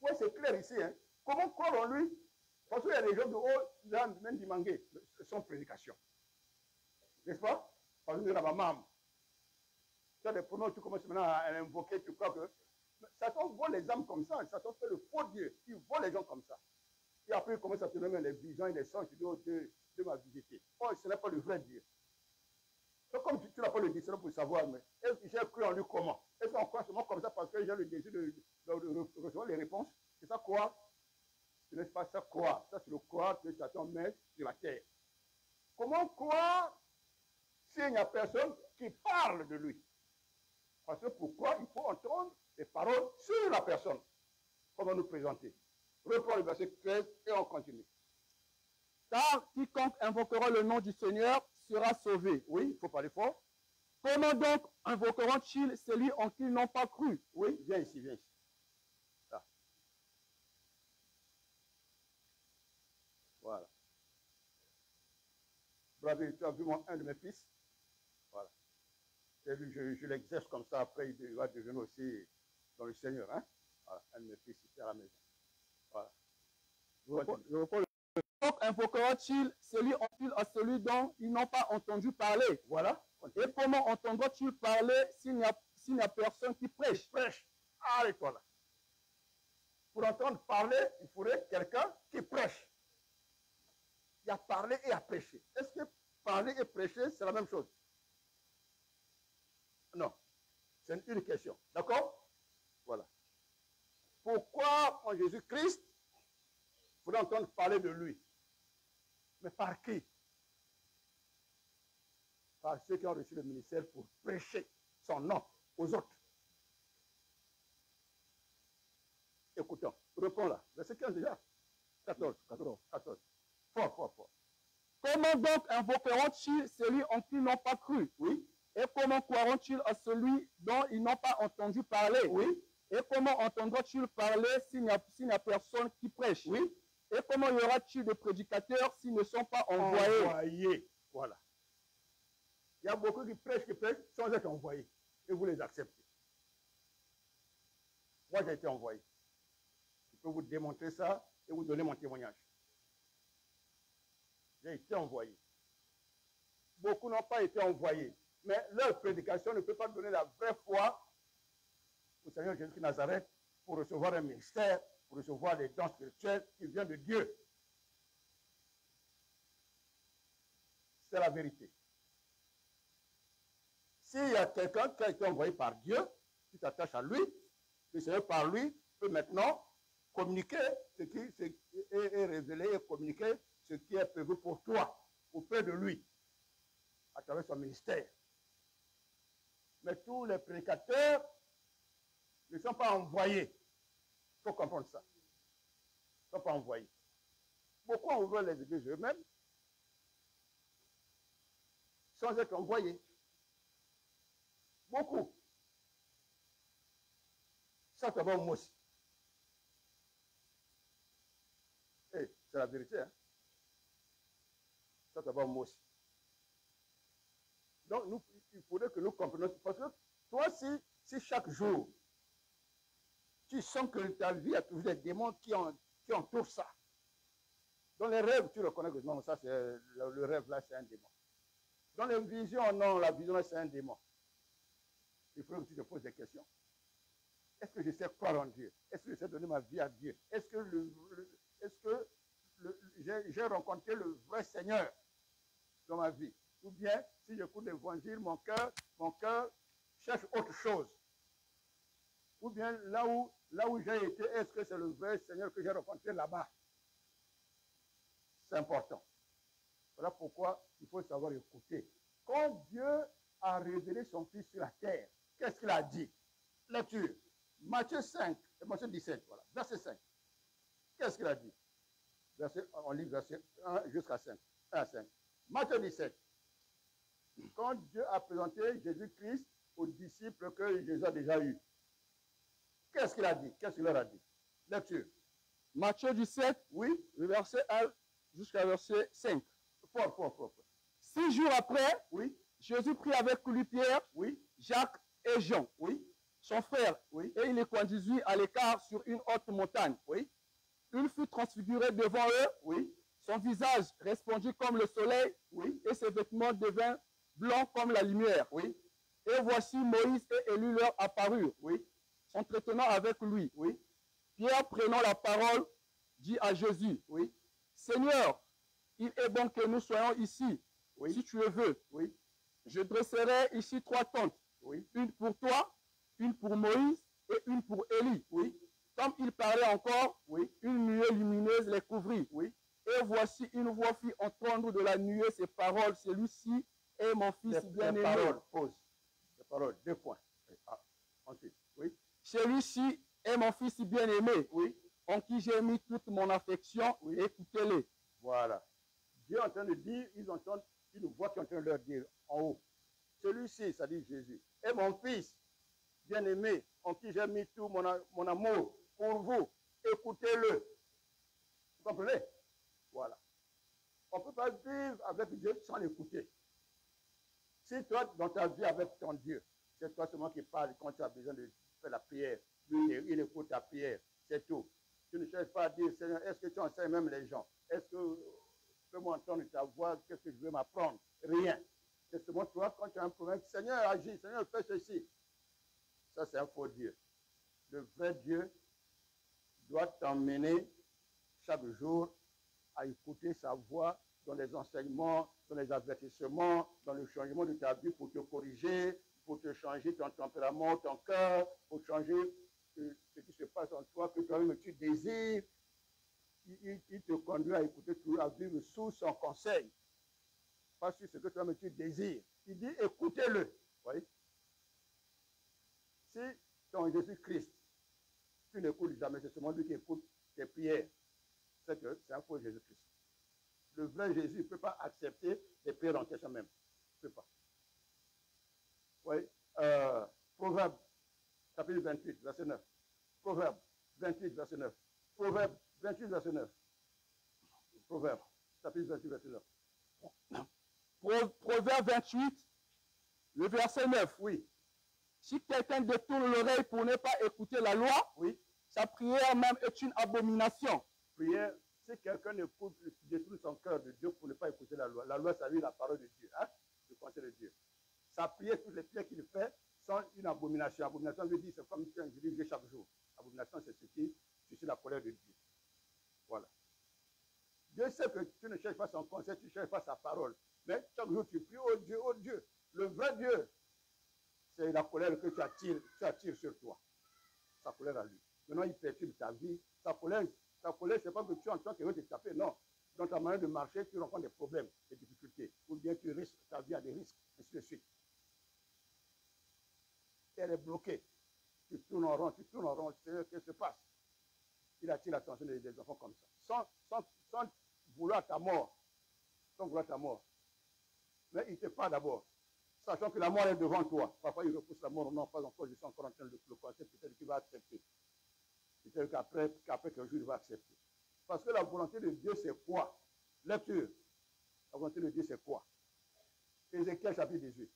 Oui, c'est clair ici. Hein. Comment croire en lui? Parce qu'il y a des gens de haut, même du mangué, sans prédication. N'est-ce pas? Parce que la maman, tu as des pronoms, tu commences maintenant à invoquer, tu crois que. Satan vole les âmes comme ça, Satan fait le faux Dieu, il vole les gens comme ça. Et après, il commence à te donner les visions et les songes, tu dis, oh Dieu, Dieu m'a visité. Oh, ce n'est pas le vrai Dieu. Donc, comme tu n'as pas le discernement pour savoir, mais j'ai cru en lui comment? Est-ce qu'on croit seulement comme ça parce que j'ai le désir de recevoir les réponses? C'est ça croire? Ce n'est pas ça croire. Ça, c'est le croire que Satan met sur la terre. Comment croire s'il n'y a personne qui parle de lui? Parce que pourquoi il faut entendre les paroles sur la personne? Comment nous présenter? Reprends le verset 13 et on continue. Car quiconque invoquera le nom du Seigneur sera sauvé. Oui, il faut parler fort. Comment donc invoqueront-ils celui en qui ils n'ont pas cru? Oui, viens ici, viens ici. Là. Voilà. Bravo, tu as vu un de mes fils? Voilà. Je l'exerce comme ça, après il va devenir aussi dans le Seigneur. Hein? Voilà, un de mes fils ici à la maison. Voilà. Je reprends le... Donc invoqueront-ils celui en qui à celui dont ils n'ont pas entendu parler? Voilà. Et comment entendront-ils parler s'il n'y a personne qui prêche? Prêche. Arrête-toi là. Pour entendre parler, il faudrait quelqu'un qui prêche. Il y a parler et à prêcher. Est-ce que parler et prêcher, c'est la même chose? Non. C'est une question. D'accord? Voilà. Pourquoi en Jésus-Christ, il faudrait entendre parler de lui? Mais par qui? Par ceux qui ont reçu le ministère pour prêcher son nom aux autres. Écoutons. Réponds là. Verset 15 déjà. 14. Fort. Comment donc invoqueront-ils celui en qui ils n'ont pas cru? Oui. Et comment croiront-ils à celui dont ils n'ont pas entendu parler? Oui. Et comment entendront-ils parler s'il n'y a personne qui prêche? Oui. Et comment y aura-t-il de prédicateurs s'ils ne sont pas envoyés? Voilà. Il y a beaucoup qui prêchent sans être envoyés. Et vous les acceptez. Moi, j'ai été envoyé. Je peux vous démontrer ça et vous donner mon témoignage. J'ai été envoyé. Beaucoup n'ont pas été envoyés. Mais leur prédication ne peut pas donner la vraie foi au Seigneur Jésus de Nazareth pour recevoir un ministère, pour recevoir des dons spirituels qui viennent de Dieu. C'est la vérité. S'il y a quelqu'un qui a été envoyé par Dieu, tu t'attaches à lui, le Seigneur par lui peut maintenant communiquer ce qui est révélé et communiquer ce qui est prévu pour toi, auprès de lui, à travers son ministère. Mais tous les prédicateurs ne sont pas envoyés. Il faut comprendre ça. Ils ne sont pas envoyés. Beaucoup ont ouvert les églises eux-mêmes sans être envoyés. Beaucoup. Ça, c'est bon, moi aussi. Hey, c'est la vérité. Hein? Ça, c'est bon, moi aussi. Donc, il faudrait que nous comprenions. Parce que toi, si chaque jour, tu sens que ta vie a toujours des démons qui entourent ça. Dans les rêves, tu reconnais que non, ça, c'est le rêve là, c'est un démon. Dans les visions, non, la vision là, c'est un démon. Il faut que tu te poses des questions. Est-ce que je sais croire en Dieu? Est-ce que je sais donner ma vie à Dieu? Est-ce que j'ai rencontré le vrai Seigneur dans ma vie? Ou bien, si j'écoute l'évangile, mon cœur cherche autre chose. Ou bien, là où j'ai été, est-ce que c'est le vrai Seigneur que j'ai rencontré là-bas? C'est important. Voilà pourquoi il faut savoir écouter. Quand Dieu a révélé son Fils sur la terre, qu'est-ce qu'il a dit? Lecture. Matthieu 5, Matthieu 17, voilà, verset 5. Qu'est-ce qu'il a dit? On lit verset 1 jusqu'à 5. 1 à 5. Matthieu 17. Quand Dieu a présenté Jésus-Christ aux disciples que Jésus a déjà eus, qu'est-ce qu'il a dit? Qu'est-ce qu'il leur a dit? Lecture. Matthieu 17, Oui. le verset 1 jusqu'à verset 5. Fort. 6 jours après, Oui. Jésus prit avec lui Pierre, Oui. Jacques et Jean, Oui. son frère, Oui. et il les conduisit à l'écart sur une haute montagne. Oui. Il fut transfiguré devant eux, Oui. son visage resplendit comme le soleil, Oui. et ses vêtements devinrent blancs comme la lumière. Oui. Et voici Moïse et Élie leur apparurent, Oui. s'entretenant avec lui. Oui. Pierre, prenant la parole, dit à Jésus, Oui. Seigneur, il est bon que nous soyons ici, Oui. si tu le veux. Oui. Je dresserai ici 3 tentes, Oui. une pour toi, une pour Moïse et une pour Élie. Oui. Comme il parlait encore, Oui. une nuée lumineuse les couvrit. Oui. Et voici une voix fit entendre de la nuée ces paroles, celui-ci est mon fils bien-aimé. Paroles, pause. Les paroles, 2 points. Ah. Ensuite, oui. Celui-ci est mon fils bien-aimé, Oui. en qui j'ai mis toute mon affection, Oui. écoutez-le. Voilà. Dieu est en train de dire, ils entendent une voix qui est en train de leur dire en haut. Celui-ci, ça dit Jésus, est mon fils bien-aimé, en qui j'ai mis tout mon amour pour vous. Écoutez-le. Vous comprenez? Voilà. On ne peut pas vivre avec Dieu sans l'écouter. Si toi, dans ta vie avec ton Dieu, c'est toi seulement qui parles quand tu as besoin de faire la prière, il écoute ta prière, c'est tout. Tu ne cherches pas à dire, Seigneur, est-ce que tu enseignes même les gens? Est-ce que peux-moi entendre ta voix? Qu'est-ce que je veux m'apprendre? Rien. C'est seulement toi, quand tu as un problème, Seigneur, agis, Seigneur, fais ceci. Ça, c'est un faux Dieu. Le vrai Dieu doit t'emmener chaque jour à écouter sa voix dans les enseignements, dans les avertissements, dans le changement de ta vie pour te corriger, pour te changer ton tempérament, ton cœur, pour changer ce qui se passe en toi, que toi-même tu désires. Il te conduit à écouter tout, à vivre sous son conseil. Pas sur ce que toi-même tu désires. Il dit, écoutez-le. Oui. Si ton Jésus-Christ, tu n'écoutes jamais, c'est seulement lui qui écoute tes prières. C'est un faux Jésus-Christ. Le vrai Jésus ne peut pas accepter les prières en question même. Il ne peut pas. Oui. Proverbe, chapitre 28, verset 9. Proverbe 28, verset 9. Proverbe 28, verset 9. Proverbe, chapitre 28, verset 9. Proverbe 28, le verset 9. Oui. Si quelqu'un détourne l'oreille pour ne pas écouter la loi, oui. Sa prière même est une abomination. Prière, si quelqu'un détruit son cœur de Dieu pour ne pas écouter la loi ça veut dire la parole de Dieu, hein, le conseil de Dieu. Sa prière, toutes les prières qu'il fait, sont une abomination. Abomination veut dire, c'est comme si on dit chaque jour. Abomination, c'est ce qui suscite la colère de Dieu. Voilà. Dieu sait que tu ne cherches pas son conseil, tu ne cherches pas sa parole. Mais chaque jour, tu pries, oh Dieu. Le vrai Dieu, c'est la colère que tu attires sur toi. Sa colère à lui. Maintenant, il perturbe ta vie. Sa colère, c'est pas que tu entends qu'il veut te taper, non. Dans ta manière de marcher, tu rencontres des problèmes, des difficultés. Ou bien tu risques ta vie à des risques, ainsi de suite. Elle est bloquée. Tu tournes en rond. Qu'est-ce qui se passe? Il attire l'attention des enfants comme ça. Sans vouloir ta mort. Mais il te parle d'abord. Sachant que la mort est devant toi. Parfois, il repousse la mort. Non, pas encore, je suis encore en train de le penser. Peut-être qu'il va accepter. Peut-être qu'après quelques jours, il va accepter. Parce que la volonté de Dieu, c'est quoi? Lecture. La volonté de Dieu, c'est quoi? Ézéchiel chapitre 18.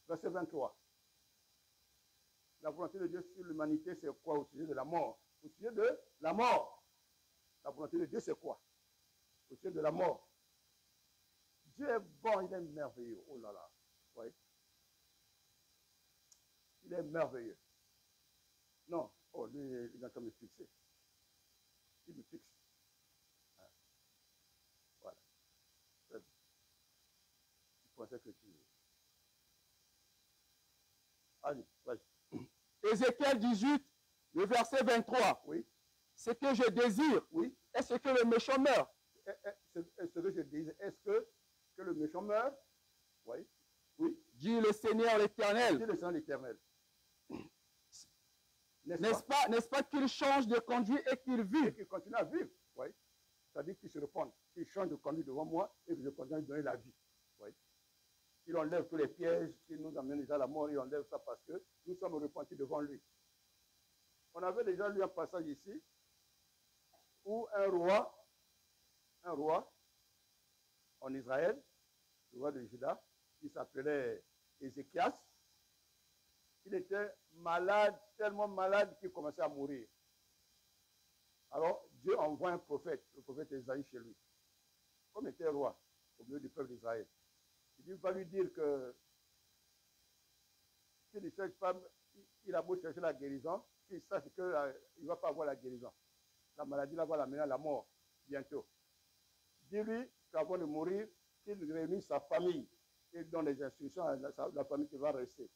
Verset 23. La volonté de Dieu sur l'humanité, c'est quoi au sujet de la mort? Au sujet de la mort. La volonté de Dieu, c'est quoi? Au sujet de la mort. Dieu est bon, il est merveilleux. Oh là là. Oui. Il est merveilleux. Non. Oh, lui, il est en train de me fixer. Il me fixe. Voilà. français que tu veux. Allez, vas-y. Ézéchiel 18, le verset 23. Oui, Ce que je désire, oui. est-ce que le méchant meurt? Est-ce que je disais, est-ce que le méchant meurt? Oui, oui. Dit le Seigneur l'Éternel. Dit le Seigneur l'Éternel. N'est-ce pas qu'il change de conduite et qu'il Et vit? qu'il continue à vivre. Oui. C'est-à-dire qu'il se répond, qu'il change de conduite devant moi et que je continue à lui donner la vie. Oui. Il enlève tous les pièges qui nous amènent déjà à la mort, il enlève ça parce que nous sommes repentis devant lui. On avait déjà lu un passage ici où un roi en Israël, le roi de Juda, qui s'appelait Ézéchias, il était malade, tellement malade qu'il commençait à mourir. Alors Dieu envoie un prophète, le prophète Ésaïe chez lui, comme était roi au milieu du peuple d'Israël. Il va lui dire que s'il ne cherche pas, il a beau chercher la guérison, qu'il sache qu'il ne va pas avoir la guérison. La maladie là va l'amener à la mort bientôt. Dis-lui qu'avant de mourir, qu'il réunisse sa famille et donne les instructions à la famille qui va rester.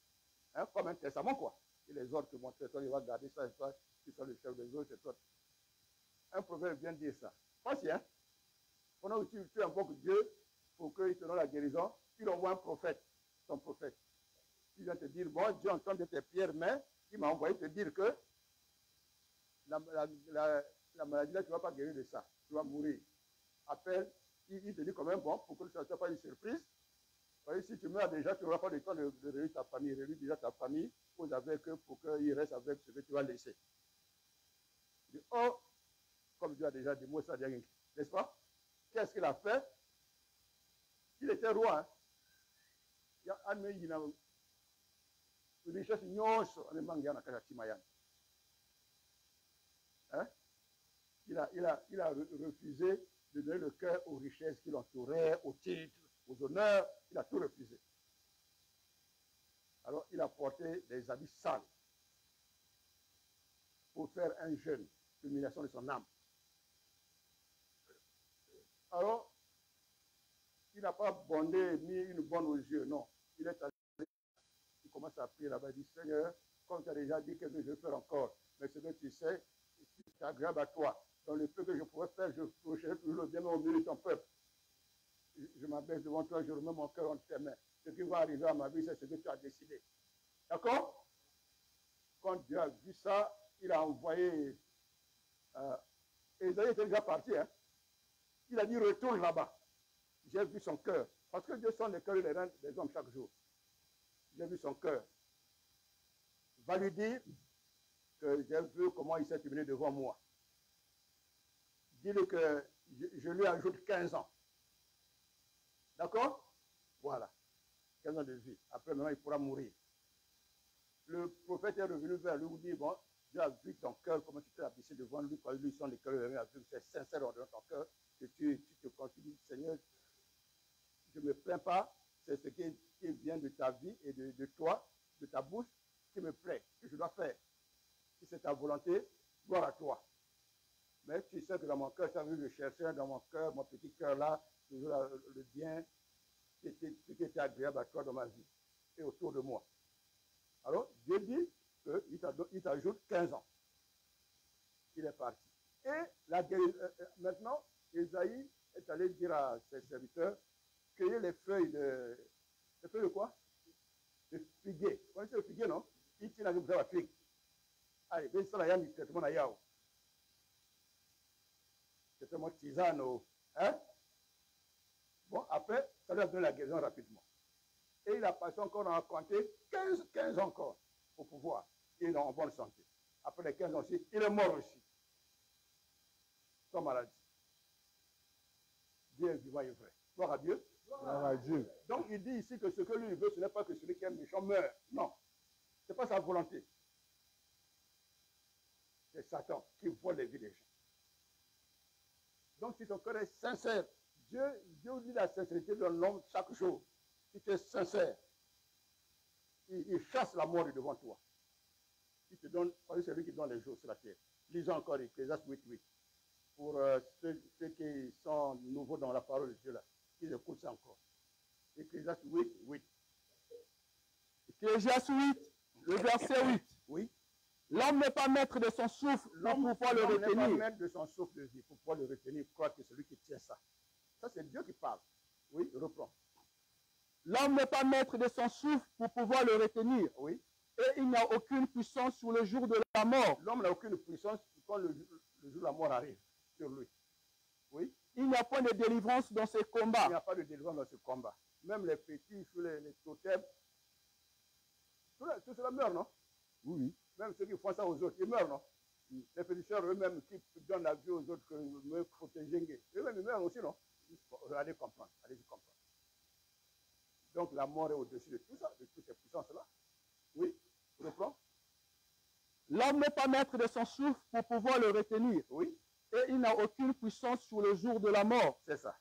Hein, comme un testament, quoi. Et les autres que mon traiteur, il va garder ça, et toi, tu sois le chef des autres, et toi. Un prophète vient dire ça. Facile, hein? Pendant que tu invoques Dieu pour qu'il te donne la guérison, il envoie un prophète, son prophète. Il vient te dire, bon, Dieu entend de tes prières, mais il m'a envoyé te dire que la maladie là, tu ne vas pas guérir de ça. Tu vas mourir. Appelle, il te dit quand même, bon, pour que ça ne soit pas une surprise. Voyez, si tu meurs déjà, tu n'auras pas le temps de réunir ta famille. Réunir déjà ta famille pour qu'il reste avec ce que tu vas laisser. Il dit, oh, comme Dieu a déjà dit, moi ça n'a rien, n'est-ce pas? Qu'est-ce qu'il a fait? Il était roi. Hein? Il y a un il a une richesse nyonso, on est mangué à Timayan. Hein? Il a refusé de donner le cœur aux richesses qui l'entouraient, aux titres, aux honneurs. Il a tout refusé. Alors, il a porté des habits sales pour faire un jeûne, l'humiliation de son âme. Alors, il n'a pas bondé, mis une bonne aux yeux, non. Il est allé, il commence à prier là-bas, il dit, Seigneur, comme tu as déjà dit, qu'est-ce que je vais faire encore? Mais ce que tu sais, c'est agréable à toi. Dans le peu que je pourrais faire, je recherche toujours le bien au milieu de ton peuple. Je m'abaisse devant toi, je remets mon cœur entre tes mains. Ce qui va arriver à ma vie, c'est ce que tu as décidé. D'accord? Quand Dieu a vu ça, il a envoyé... Esaïe était déjà parti. Hein? Il a dit, retourne là-bas. J'ai vu son cœur. Parce que Dieu sent le cœur et les reins des hommes chaque jour. J'ai vu son cœur. Va lui dire que j'ai vu comment il s'est humilié devant moi. Dis-lui que je lui ajoute 15 ans. D'accord? Voilà. 15 ans de vie. Après, maintenant, il pourra mourir. Le prophète est revenu vers lui et dit, bon, Dieu a vu ton cœur, comment tu t'es abaissé devant lui, parce que lui, son cœur, il a vu que c'est sincère dans ton cœur, que tu te continues, Seigneur, je ne me plains pas, c'est ce qui vient de ta vie et de toi, de ta bouche, qui me plaît, que je dois faire. Si c'est ta volonté, gloire à toi. Mais tu sais que dans mon cœur, ça veut je cherchais dans mon cœur, mon petit cœur là, toujours le bien, ce qui était agréable à toi dans ma vie et autour de moi. Alors, Dieu dit qu'il t'ajoute 15 ans. Il est parti. Et maintenant, Esaïe est allé dire à ses serviteurs, cueillez les feuilles de... Les feuilles de quoi? De figuier. Vous connaissez le figuier, non? Il tient la figue. Allez, ben ça, il y a un traitement à Yao. Traitement tisane. Hein? Bon, après, ça lui a donné la guérison rapidement. Et il a passé encore à compter 15 ans encore pour pouvoir. Il est en bonne santé. Après les 15 ans aussi, il est mort aussi. Sans maladie. Dieu est vivant et vrai. Gloire à Dieu. Gloire à Dieu. Donc il dit ici que ce que lui veut, ce n'est pas que celui qui est méchant meurt. Non. Ce n'est pas sa volonté. C'est Satan qui vole les vies des gens. Donc si ton cœur est sincère, Dieu dit la sincérité de l'homme chaque jour. Si tu es sincère, il chasse la mort devant toi. Il te donne, c'est lui qui donne les jours sur la terre. Lisons encore Ecclésiaste 8:8. Pour ceux qui sont nouveaux dans la parole de Dieu, là, ils écoutent ça encore. Ecclésiaste 8, 8. Ecclésiaste 8, le verset 8. Oui. L'homme n'est pas maître de son souffle pour pouvoir le L'homme n'est pas retenir. maître de son souffle de vie pour pouvoir le retenir. Croire que c'est lui qui tient ça. Ça, c'est Dieu qui parle. Oui, reprends. L'homme n'est pas maître de son souffle pour pouvoir le retenir. Oui. Et il n'a aucune puissance sur le jour de la mort. L'homme n'a aucune puissance quand le jour de la mort arrive sur lui. Oui. Il n'y a point de délivrance dans ces Il n'y combats. a pas de délivrance dans ce combat. Même les petits sur les totems, tout cela meurt, non? Oui. Même ceux qui font ça aux autres, ils meurent, non? Les péticheurs eux-mêmes qui donnent la vie aux autres que me protéger, eux-mêmes ils meurent aussi, non? Allez comprendre, allez-y comprendre. Donc la mort est au-dessus de tout ça, de toutes ces puissances-là. Oui, reprends. L'homme n'est pas maître de son souffle pour pouvoir le retenir. Oui. Et il n'a aucune puissance sur le jour de la mort. C'est ça.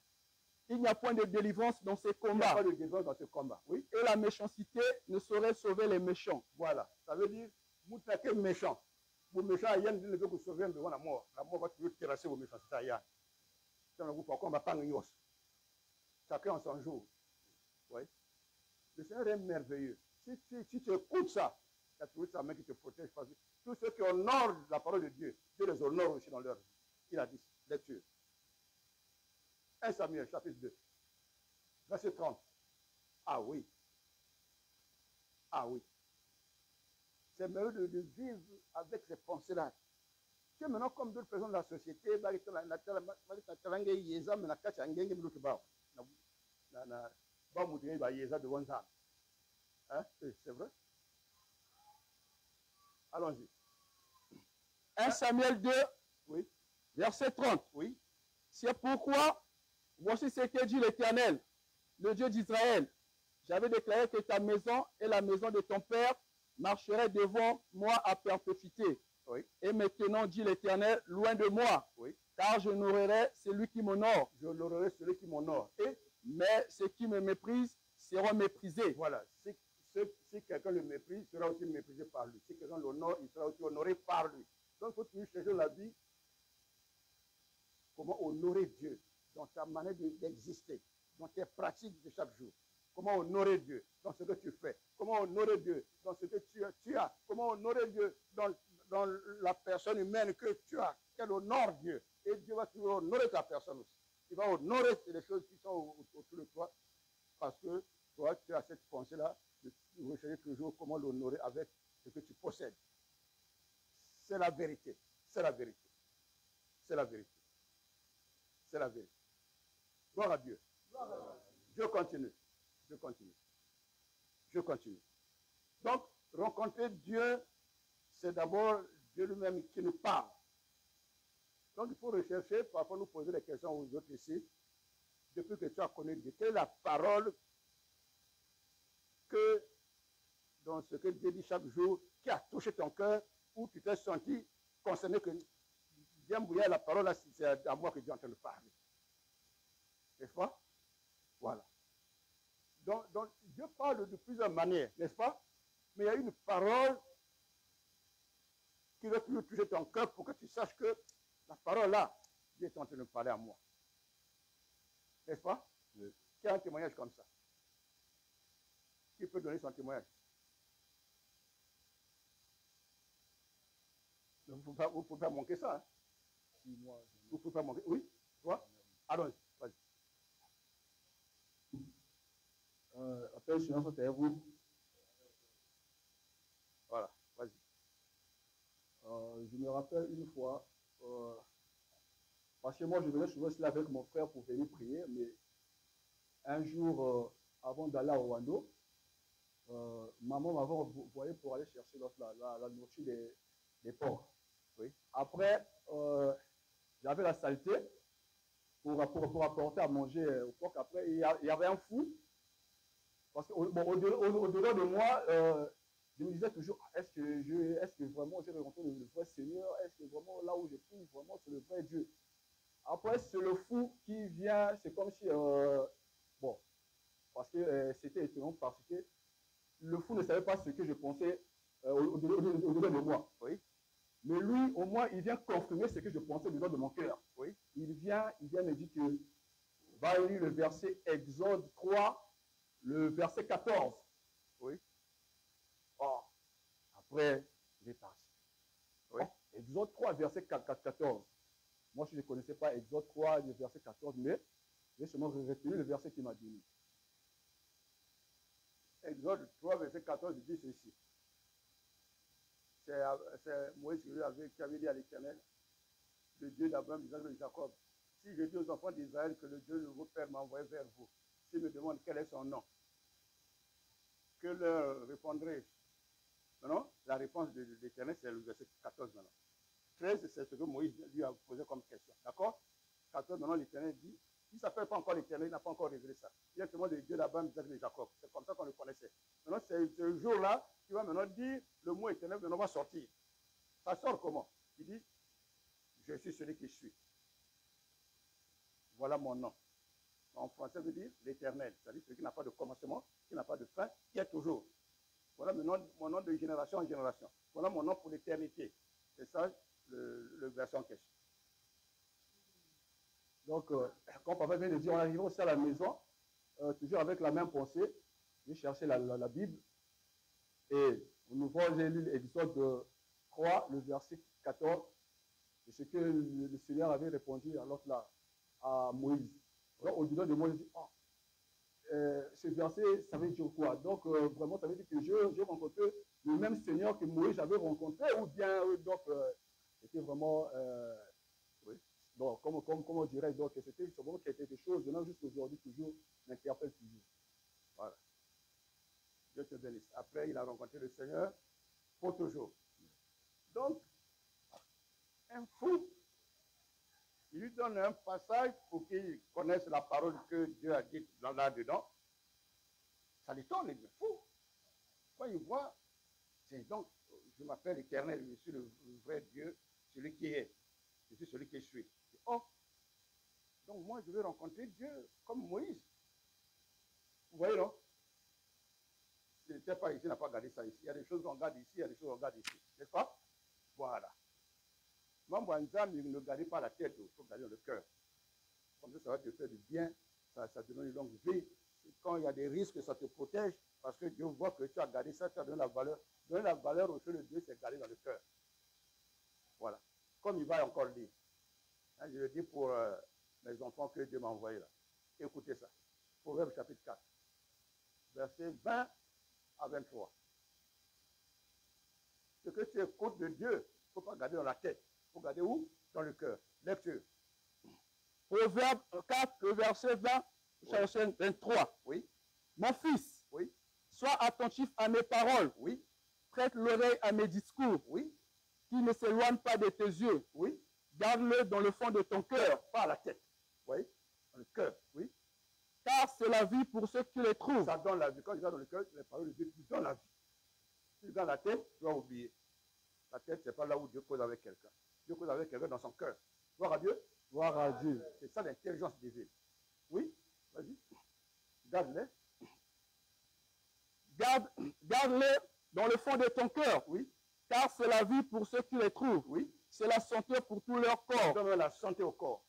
Il n'y a point de délivrance dans ces Il n'y a combats. pas de délivrance dans ce combat. Oui. Et la méchanceté ne saurait sauver les méchants. Voilà. Ça veut dire, vous traquez méchant. Vos méchants, il y a ne veut vous sauver devant la mort. La mort va toujours terrasser vos méchancetés ailleurs. Pourquoi on va pas en chacun en son jour. Oui. Le Seigneur est merveilleux. Si tu écoutes ça, il y a toujours sa main qui te protège. Parce que tous ceux qui honorent la parole de Dieu, Dieu les honore aussi dans leur vie. Il a dit, lecture. 1 Samuel, chapitre 2, verset 30. Ah oui. Ah oui. C'est merveilleux de vivre avec ces pensées-là. Tu es maintenant comme d'autres personnes de la société, c'est vrai. Allons-y. 1 Samuel 2, Oui. verset 30. Oui. C'est pourquoi, voici ce que dit l'Éternel, le Dieu d'Israël. J'avais déclaré que ta maison et la maison de ton père marcheraient devant moi à perpétuité. Oui. Et maintenant, dit l'Éternel, loin de moi, Oui. car je n'honorerai celui qui m'honore. Je honorerai celui qui m'honore. Mais ceux qui me méprisent seront méprisés. Voilà. Si quelqu'un le méprise, il sera aussi méprisé par lui. Si quelqu'un l'honore, il sera aussi honoré par lui. Donc, il faut toujours chercher la vie. Comment honorer Dieu dans ta manière d'exister, dans tes pratiques de chaque jour. Comment honorer Dieu dans ce que tu fais. Comment honorer Dieu dans ce que tu as. Comment honorer Dieu dans la personne humaine que tu as. Quel honore Dieu. Et Dieu va toujours honorer ta personne aussi. Il va honorer les choses qui sont autour de toi. Parce que toi, tu as cette pensée-là de rechercher toujours comment l'honorer avec ce que tu possèdes. C'est la vérité. C'est la vérité. C'est la vérité. C'est la vérité. Gloire à Dieu. Gloire à Dieu. Je continue. Je continue. Je continue. Donc, rencontrer Dieu, c'est d'abord Dieu lui-même qui nous parle. Donc, il faut rechercher, parfois nous poser des questions aux autres ici, depuis que tu as connu Dieu. Quelle est la parole que, dans ce que Dieu dit chaque jour, qui a touché ton cœur, où tu t'es senti concerné que bien bouillir la parole, c'est à moi que Dieu est en train de parler. N'est-ce pas? Voilà. Donc, Dieu parle de plusieurs manières, n'est-ce pas? Mais il y a une parole qui va toujours toucher ton cœur pour que tu saches que la parole là, Dieu est en train de parler à moi. N'est-ce pas? Oui. Qui a un témoignage comme ça? Qui peut donner son témoignage? Vous ne pouvez pas manquer ça. Hein? Si, moi, vous ne pouvez pas manquer. Oui? Toi? Allons-y. Vas-y. Appel sur notre vous. Voilà, vas-y. Je me rappelle une fois, parce que moi je venais souvent ici avec mon frère pour venir prier, mais un jour, avant d'aller à Rwando, maman m'avait envoyé pour aller chercher la nourriture des porcs. Oui. Après, j'avais la saleté pour apporter à manger aux porcs. Après, il y avait un fou. Parce qu'au-delà de moi, je me disais toujours, est-ce que vraiment j'ai rencontré le vrai Seigneur? Est-ce que vraiment là où je prie, vraiment c'est le vrai Dieu? Après, c'est le fou qui vient, c'est comme si, bon, parce que c'était étonnant parce que le fou ne savait pas ce que je pensais au-delà de moi. Oui. Mais lui, au moins, il vient confirmer ce que je pensais au-delà de mon cœur. Oui. Il vient me dire que, va lire le verset Exode 3, le verset 14. Oui. Oh, après, il est parti. Oui. Oh, Exode 3, verset 14. Moi, je ne connaissais pas Exode 3, le verset 14, mais j'ai seulement retenu le verset qu'il m'a donné. Exode 3, verset 14, il dit ceci. C'est Moïse qui avait dit à l'Éternel, le Dieu d'Abraham, d'Isaac et de Jacob, si je dis aux enfants d'Israël que le Dieu de vos pères m'a envoyé vers vous, s'ils me demandent quel est son nom, que leur répondrai-je? Non, la réponse de l'Éternel, c'est le verset 14 maintenant. 13, c'est ce que Moïse lui a posé comme question. D'accord? 14, maintenant, l'Éternel dit, il ne s'appelle pas encore l'Éternel, il n'a pas encore révélé ça. Il y a seulement le Dieu d'Abraham, d'Isaac et de Jacob. C'est comme ça qu'on le connaissait. Maintenant, c'est ce jour-là qu'il va maintenant dire, le mot Éternel maintenant va sortir. Ça sort comment? Il dit, je suis celui qui suis. Voilà mon nom. En français, ça veut dire l'Éternel. C'est-à-dire celui qui n'a pas de commencement, qui n'a pas de fin, qui est toujours. Voilà mon nom de génération en génération. Voilà mon nom pour l'éternité. C'est ça le verset en question. Donc, comme papa vient de dire, on arrive aussi à la maison, toujours avec la même pensée. J'ai cherché la Bible et au nouveau, j'ai lu l'Exode 3, le verset 14, et ce que le Seigneur avait répondu à Moïse. Donc, au-delà de moi, je dis, oh, ce verset, ça veut dire quoi? Donc, vraiment, ça veut dire que j'ai rencontré le même Seigneur que Moïse avait rencontré, ou bien, donc, c'était vraiment, oui. Donc, comme on dirait, donc, c'était vraiment quelque chose, venant jusqu'aujourd'hui, toujours, m'interpelle toujours. Voilà. Dieu te bénisse. Après, il a rencontré le Seigneur pour toujours. Donc, un fou, il lui donne un passage pour qu'il connaisse la parole que Dieu a dite là-dedans. Ça l'étonne, il est fou. Quand il voit, c'est donc, je m'appelle l'Éternel, je suis le vrai Dieu, celui qui est, je suis celui qui suis. Oh, donc moi je vais rencontrer Dieu comme Moïse. Vous voyez, non? Il n'était pas ici, il n'a pas gardé ça ici. Il y a des choses qu'on garde ici, il y a des choses qu'on garde ici. N'est-ce pas? Voilà. Mambo ne gardez pas la tête, il faut garder le cœur. Comme ça va te faire du bien, ça te donne une longue vie. Quand il y a des risques, ça te protège, parce que Dieu voit que tu as gardé ça, tu as donné la valeur. Donner la valeur au Dieu de Dieu, c'est garder dans le cœur. Voilà. Comme il va encore dire. Hein, je le dis pour mes enfants que Dieu m'a envoyés là. Écoutez ça. Proverbe chapitre 4, versets 20 à 23. Ce que tu écoutes de Dieu, il ne faut pas garder dans la tête. Il faut garder où? Dans le cœur. Lecture. Proverbe 4, le verset 20, verset 23. Oui. Mon fils, Oui. sois attentif à mes paroles. Oui. Prête l'oreille à mes discours. Oui. Qui ne s'éloignent pas de tes yeux. Oui. Garde-le dans le fond de ton cœur. Pas à la tête. Oui. Dans le cœur. Oui. Car c'est la vie pour ceux qui les trouvent. Ça donne la vie. Quand tu vas dans le cœur, les paroles de Dieu, tu donnes la vie. Si tu dans la tête, tu vas oublier. La tête, ce n'est pas là où Dieu cause avec quelqu'un. Dieu cause avec quelqu'un dans son cœur. Gloire à Dieu. Gloire à Dieu. C'est ça l'intelligence divine. Oui, vas-y. Garde-les. Garde-les dans le fond de ton cœur. Oui. Car c'est la vie pour ceux qui les trouvent. Oui. C'est la santé pour tout leur corps. Donne la santé au corps.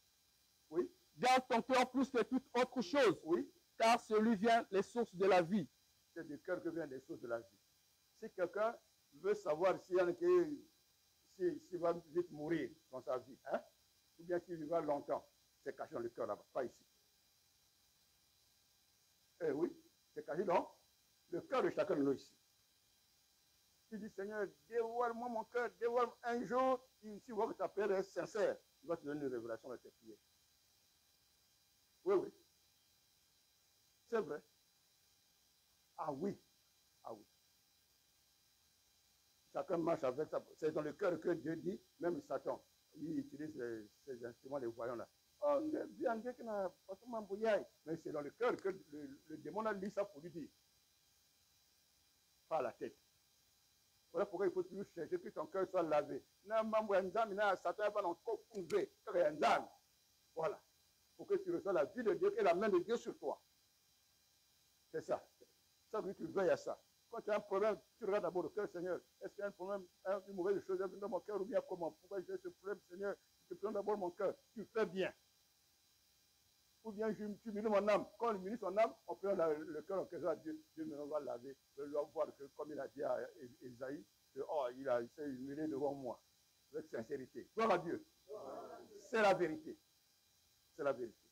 Oui. Garde ton cœur plus que toute autre chose. Oui. Car celui vient les sources de la vie. C'est du cœur que viennent les sources de la vie. Si quelqu'un veut savoir s'il y en a s'il va vite mourir dans sa vie, hein, ou bien s'il vivra longtemps, c'est caché dans le cœur là-bas, pas ici. Eh oui, c'est caché dans le cœur de chacun de nous ici. Il dit, Seigneur, dévoile-moi mon cœur, dévoile un jour, si tu vois que ta prière est sincère, il va te donner une révélation de tes prières. Oui, oui. C'est vrai. Ah oui. Ah oui. Chacun marche avec ça. C'est dans le cœur que Dieu dit, même Satan, il utilise ces instruments, les voyants là. Oh, bien, mais c'est dans le cœur que le démon a mis ça pour lui dire. Pas à la tête. Voilà pourquoi il faut toujours chercher que ton cœur soit lavé. Voilà. Pour que tu reçoives la vie de Dieu et la main de Dieu sur toi. C'est ça. Ça veut dire que tu veilles à ça. Quand tu as un problème, tu regardes d'abord le cœur, Seigneur. Est-ce qu'il y a un problème, une mauvaise chose dans mon cœur ou bien comment? Pourquoi j'ai ce problème, Seigneur? Tu prends d'abord mon cœur. Tu fais bien. ou bien tu humilies mon âme. Quand on humilie son âme, on prend le cœur en question à Dieu. Dieu maintenant va laver. Je dois voir que, comme il a dit à Esaïe, que oh, il s'est humilié devant moi, avec sincérité. Gloire à Dieu. C'est la vérité. C'est la vérité.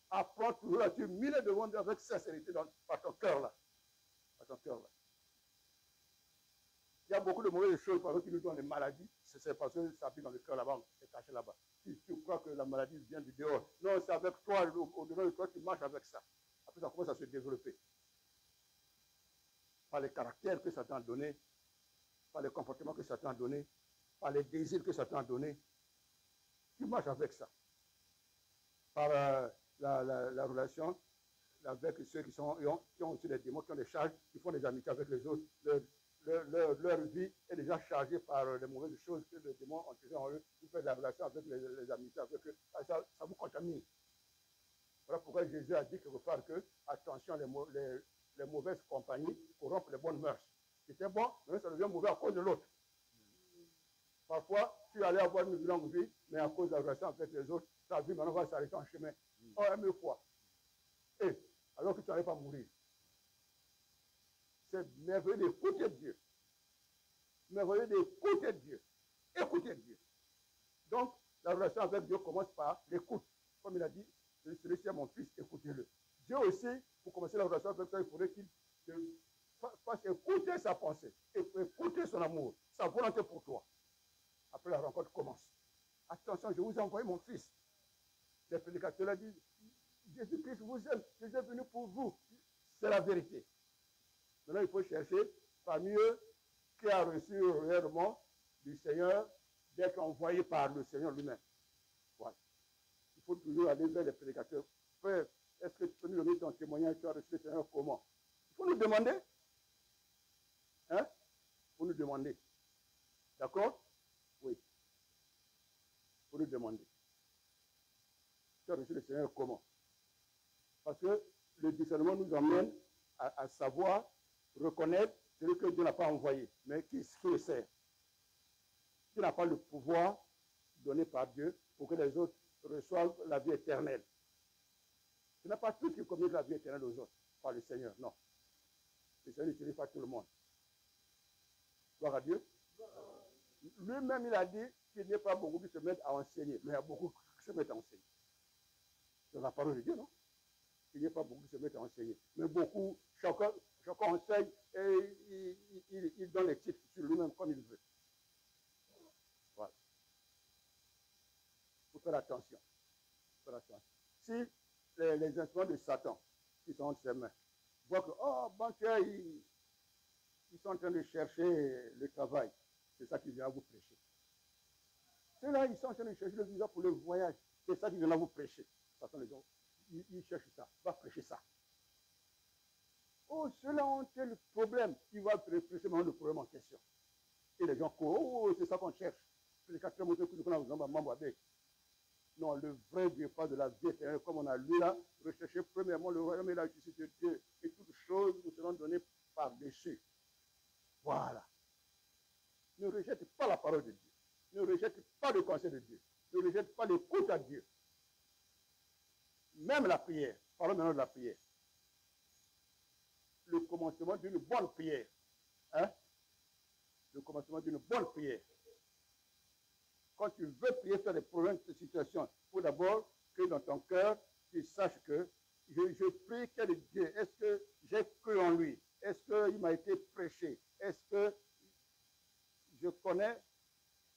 Apprends toujours à t'humilier devant Dieu avec sincérité par ton cœur là. Par ton cœur là. Il y a beaucoup de mauvaises choses par exemple qui nous donnent des maladies. C'est parce que ça vit dans le cœur là-bas, c'est caché là-bas. Si tu crois que la maladie vient du dehors, non, c'est avec toi, au-dedans de toi, tu marches avec ça. Après, ça commence à se développer. Par les caractères que Satan a donné, par les comportements que Satan a donné, par les désirs que Satan a donné. Tu marches avec ça. Par la relation avec ceux qui ont aussi des démons, qui ont des charges, qui font des amitiés avec les autres. Leur vie est déjà chargée par les mauvaises choses que les démons ont tirées en eux. Vous faites de la relation avec les amitiés avec eux. Ça vous contamine. Voilà pourquoi Jésus a dit quelque part que, attention, les mauvaises compagnies corrompent les bonnes mœurs. C'était bon, mais ça devient mauvais à cause de l'autre. Parfois, tu allais avoir une longue vie, mais à cause de la relation avec les autres, ta vie maintenant va s'arrêter en chemin. Oh, une fois. Et alors que tu n'allais pas mourir. C'est merveilleux d'écouter Dieu. Merveilleux d'écouter Dieu. Écouter Dieu. Donc, la relation avec Dieu commence par l'écoute. Comme il a dit, celui-ci est mon fils, écoutez-le. Dieu aussi, pour commencer la relation avec toi, il faudrait qu'il fasse écouter sa pensée, écouter son amour, sa volonté pour toi. Après, la rencontre commence. Attention, je vous ai envoyé mon fils. Les prédicateurs disent, Jésus-Christ vous aime, je suis venu pour vous. C'est la vérité. Maintenant, il faut chercher parmi eux qui a reçu réellement du Seigneur d'être envoyé par le Seigneur lui-même. Voilà. Il faut toujours aller vers les prédicateurs. Frère, est-ce que tu peux nous donner ton témoignage, tu as reçu le Seigneur comment? Il faut nous demander. Hein? Il faut nous demander. D'accord? Oui. Il faut nous demander. Tu as reçu le Seigneur comment? Parce que le discernement nous emmène à savoir, reconnaître celui que Dieu n'a pas envoyé, mais qui le sert. Qui n'a pas le pouvoir donné par Dieu pour que les autres reçoivent la vie éternelle. Ce n'est pas tous qui communiquent la vie éternelle aux autres, par le Seigneur, non. Le Seigneur n'utilise pas tout le monde. Gloire à Dieu. Lui-même, il a dit qu'il n'y a pas beaucoup qui se mettent à enseigner, mais il y a beaucoup qui se mettent à enseigner. C'est la parole de Dieu, non? Il n'y a pas beaucoup qui se mettent à enseigner. Mais beaucoup, chacun enseigne et il donne les titres sur lui-même comme il veut. Voilà. Il faut faire attention. Faire attention. Si les instruments de Satan qui sont entre ses mains voient que, oh, banquier, ils sont en train de chercher le travail, c'est ça qui vient vous prêcher. Ceux-là, ils sont en train de chercher le visa pour le voyage, c'est ça qui vient vous prêcher. Satan les gens. Il cherche ça, va prêcher ça. Oh, ceux-là ont tel problème, il va prêcher maintenant le problème en question. Et les gens courent, oh, c'est ça qu'on cherche. C'est les 4 mots que nous avons avec. Non, le vrai Dieu, pas de la vie éternelle, comme on a lu là, recherchez premièrement le royaume et la justice de Dieu, et toutes choses nous seront données par-dessus. Voilà. Ne rejette pas la parole de Dieu. Ne rejette pas le conseil de Dieu. Ne rejette pas l'écoute à Dieu. Même la prière. Parlons maintenant de la prière. Le commencement d'une bonne prière. Hein? Le commencement d'une bonne prière. Quand tu veux prier sur des problèmes de situation, il faut d'abord que dans ton cœur, tu saches que je prie quel Dieu. Est-ce que j'ai cru en lui? Est-ce qu'il m'a été prêché? Est-ce que je connais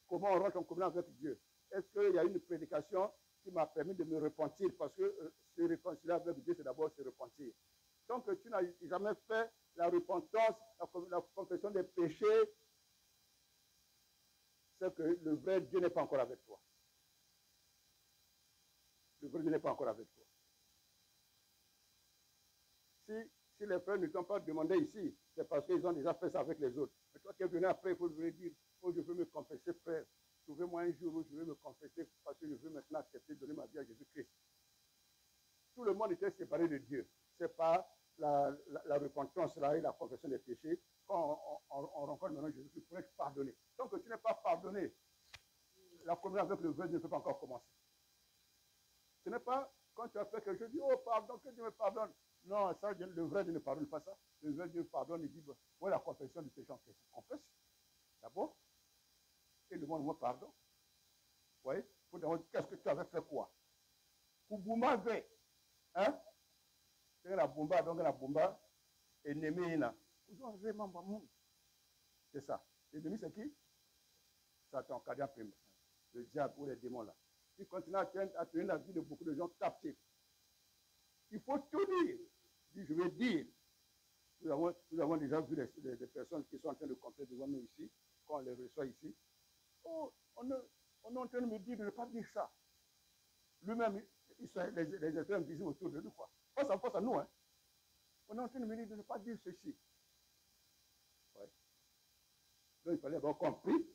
comment on rentre en communion avec Dieu? Est-ce qu'il y a une prédication qui m'a permis de me repentir? Parce que se réconcilier avec Dieu, c'est d'abord se repentir. Donc, tu n'as jamais fait la repentance, la confession des péchés, c'est que le vrai Dieu n'est pas encore avec toi. Le vrai Dieu n'est pas encore avec toi. Si les frères ne t'ont pas demandé ici, c'est parce qu'ils ont déjà fait ça avec les autres. Mais toi qui es venu après, il faut venir dire, oh, je veux me confesser, frère. Trouvez-moi un jour où je veux me confesser parce que je veux maintenant accepter de donner ma vie à Jésus-Christ. Tout le monde était séparé de Dieu. C'est pas la repentance là et la confession des péchés. Quand on rencontre maintenant Jésus-Christ pour être pardonné. Tant que tu n'es pas pardonné, la communion avec le vrai Dieu ne peut pas encore commencer. Ce n'est pas quand tu as fait quelque chose, tu dis, oh, pardon, que Dieu me pardonne. Non, ça, le vrai Dieu ne pardonne pas ça. Le vrai Dieu pardonne, il dit, moi, la confession du péché en question. Confesse, d'abord, et demande-moi pardon. Vous voyez, il faut demander, qu'est-ce que tu avais fait quoi? Koubouma ve, hein? C'est la bomba, donc la bomba, ennemi, c'est ça. L'ennemi, c'est qui? Satan, Kadia Pim, le diable ou les démons là. Il continue à tenir la vie de beaucoup de gens captifs. Il faut tout dire. Je vais dire. Nous avons déjà vu des personnes qui sont en train de compter devant nous ici, quand on les reçoit ici. Oh, on est en train de me dire de ne pas dire ça. Lui-même, les esprits invisibles autour de nous, quoi. Face à nous, hein. On est en train de me dire de ne pas dire ceci. Ouais. Donc, il fallait avoir compris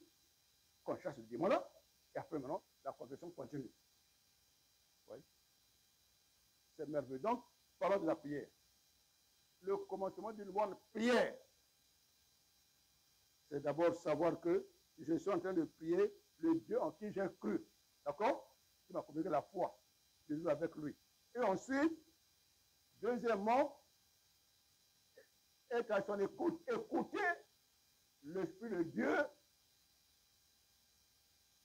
qu'on cherche ce démon-là, et après, maintenant, la confession continue. Ouais. C'est merveilleux. Donc, parlons de la prière. Le commencement d'une bonne prière, c'est d'abord savoir que je suis en train de prier le Dieu en qui j'ai cru. D'accord? Qui m'a communiqué la foi. Je vis avec lui. Et ensuite, deuxièmement, être à son écoute. Écouter l'Esprit de Dieu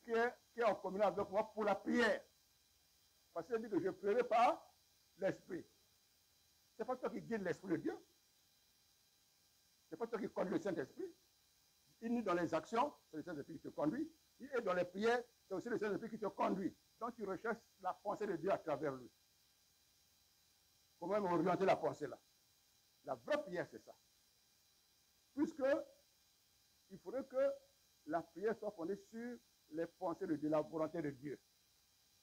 qui est en communion avec moi pour la prière. Parce qu'il dit que je prierai par l'Esprit. Ce n'est pas toi qui guides l'Esprit de Dieu. Ce n'est pas toi qui conduis le Saint-Esprit. Il est dans les actions, c'est le Saint-Esprit qui te conduit. Il est dans les prières, c'est aussi le Saint-Esprit qui te conduit. Donc tu recherches la pensée de Dieu à travers lui. Comment orienter la pensée là? La vraie prière, c'est ça. Puisque il faudrait que la prière soit fondée sur les pensées de Dieu, la volonté de Dieu.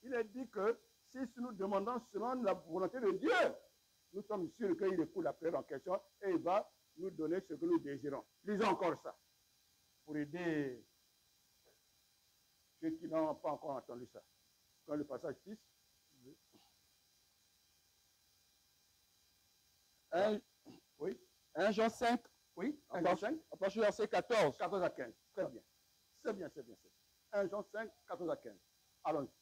Il est dit que si nous demandons selon la volonté de Dieu, nous sommes sûrs qu'il écoute la prière en question et il va nous donner ce que nous désirons. Lisons encore ça, pour aider ceux qui n'ont pas encore entendu ça. Dans le passage 6, oui. 1 Jean 5, Oui, 1 Jean 5, à partir du verset 14. 14 à 15. Très bien. C'est bien. 1 Jean 5, 14 à 15. Allons-y.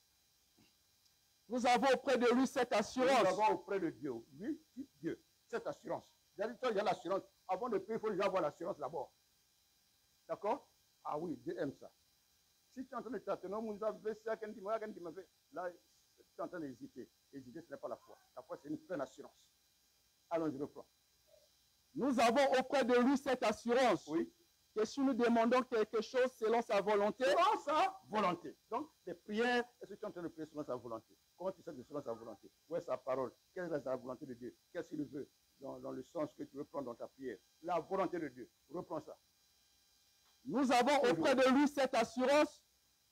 Nous avons auprès de lui cette assurance. Nous avons auprès de Dieu, lui, Dieu, cette assurance. Il y a l'assurance. Avant de payer, il faut déjà avoir l'assurance d'abord. D'accord? Ah oui, Dieu aime ça. Si tu es en train de tâtonner, là, tu es en train d'hésiter. Hésiter, ce n'est pas la foi. La foi, c'est une pleine assurance. Allons-y, reprends. Nous avons auprès de lui cette assurance. Oui. Que si nous demandons quelque chose selon sa volonté. Selon sa volonté. Donc, les prières, est-ce que tu es en train de prier selon sa volonté? Comment tu sais que selon sa volonté? Où est sa parole? Quelle est la volonté de Dieu? Qu'est-ce qu'il veut dans le sens que tu veux prendre dans ta prière? La volonté de Dieu. Reprends ça. Nous avons auprès de lui cette assurance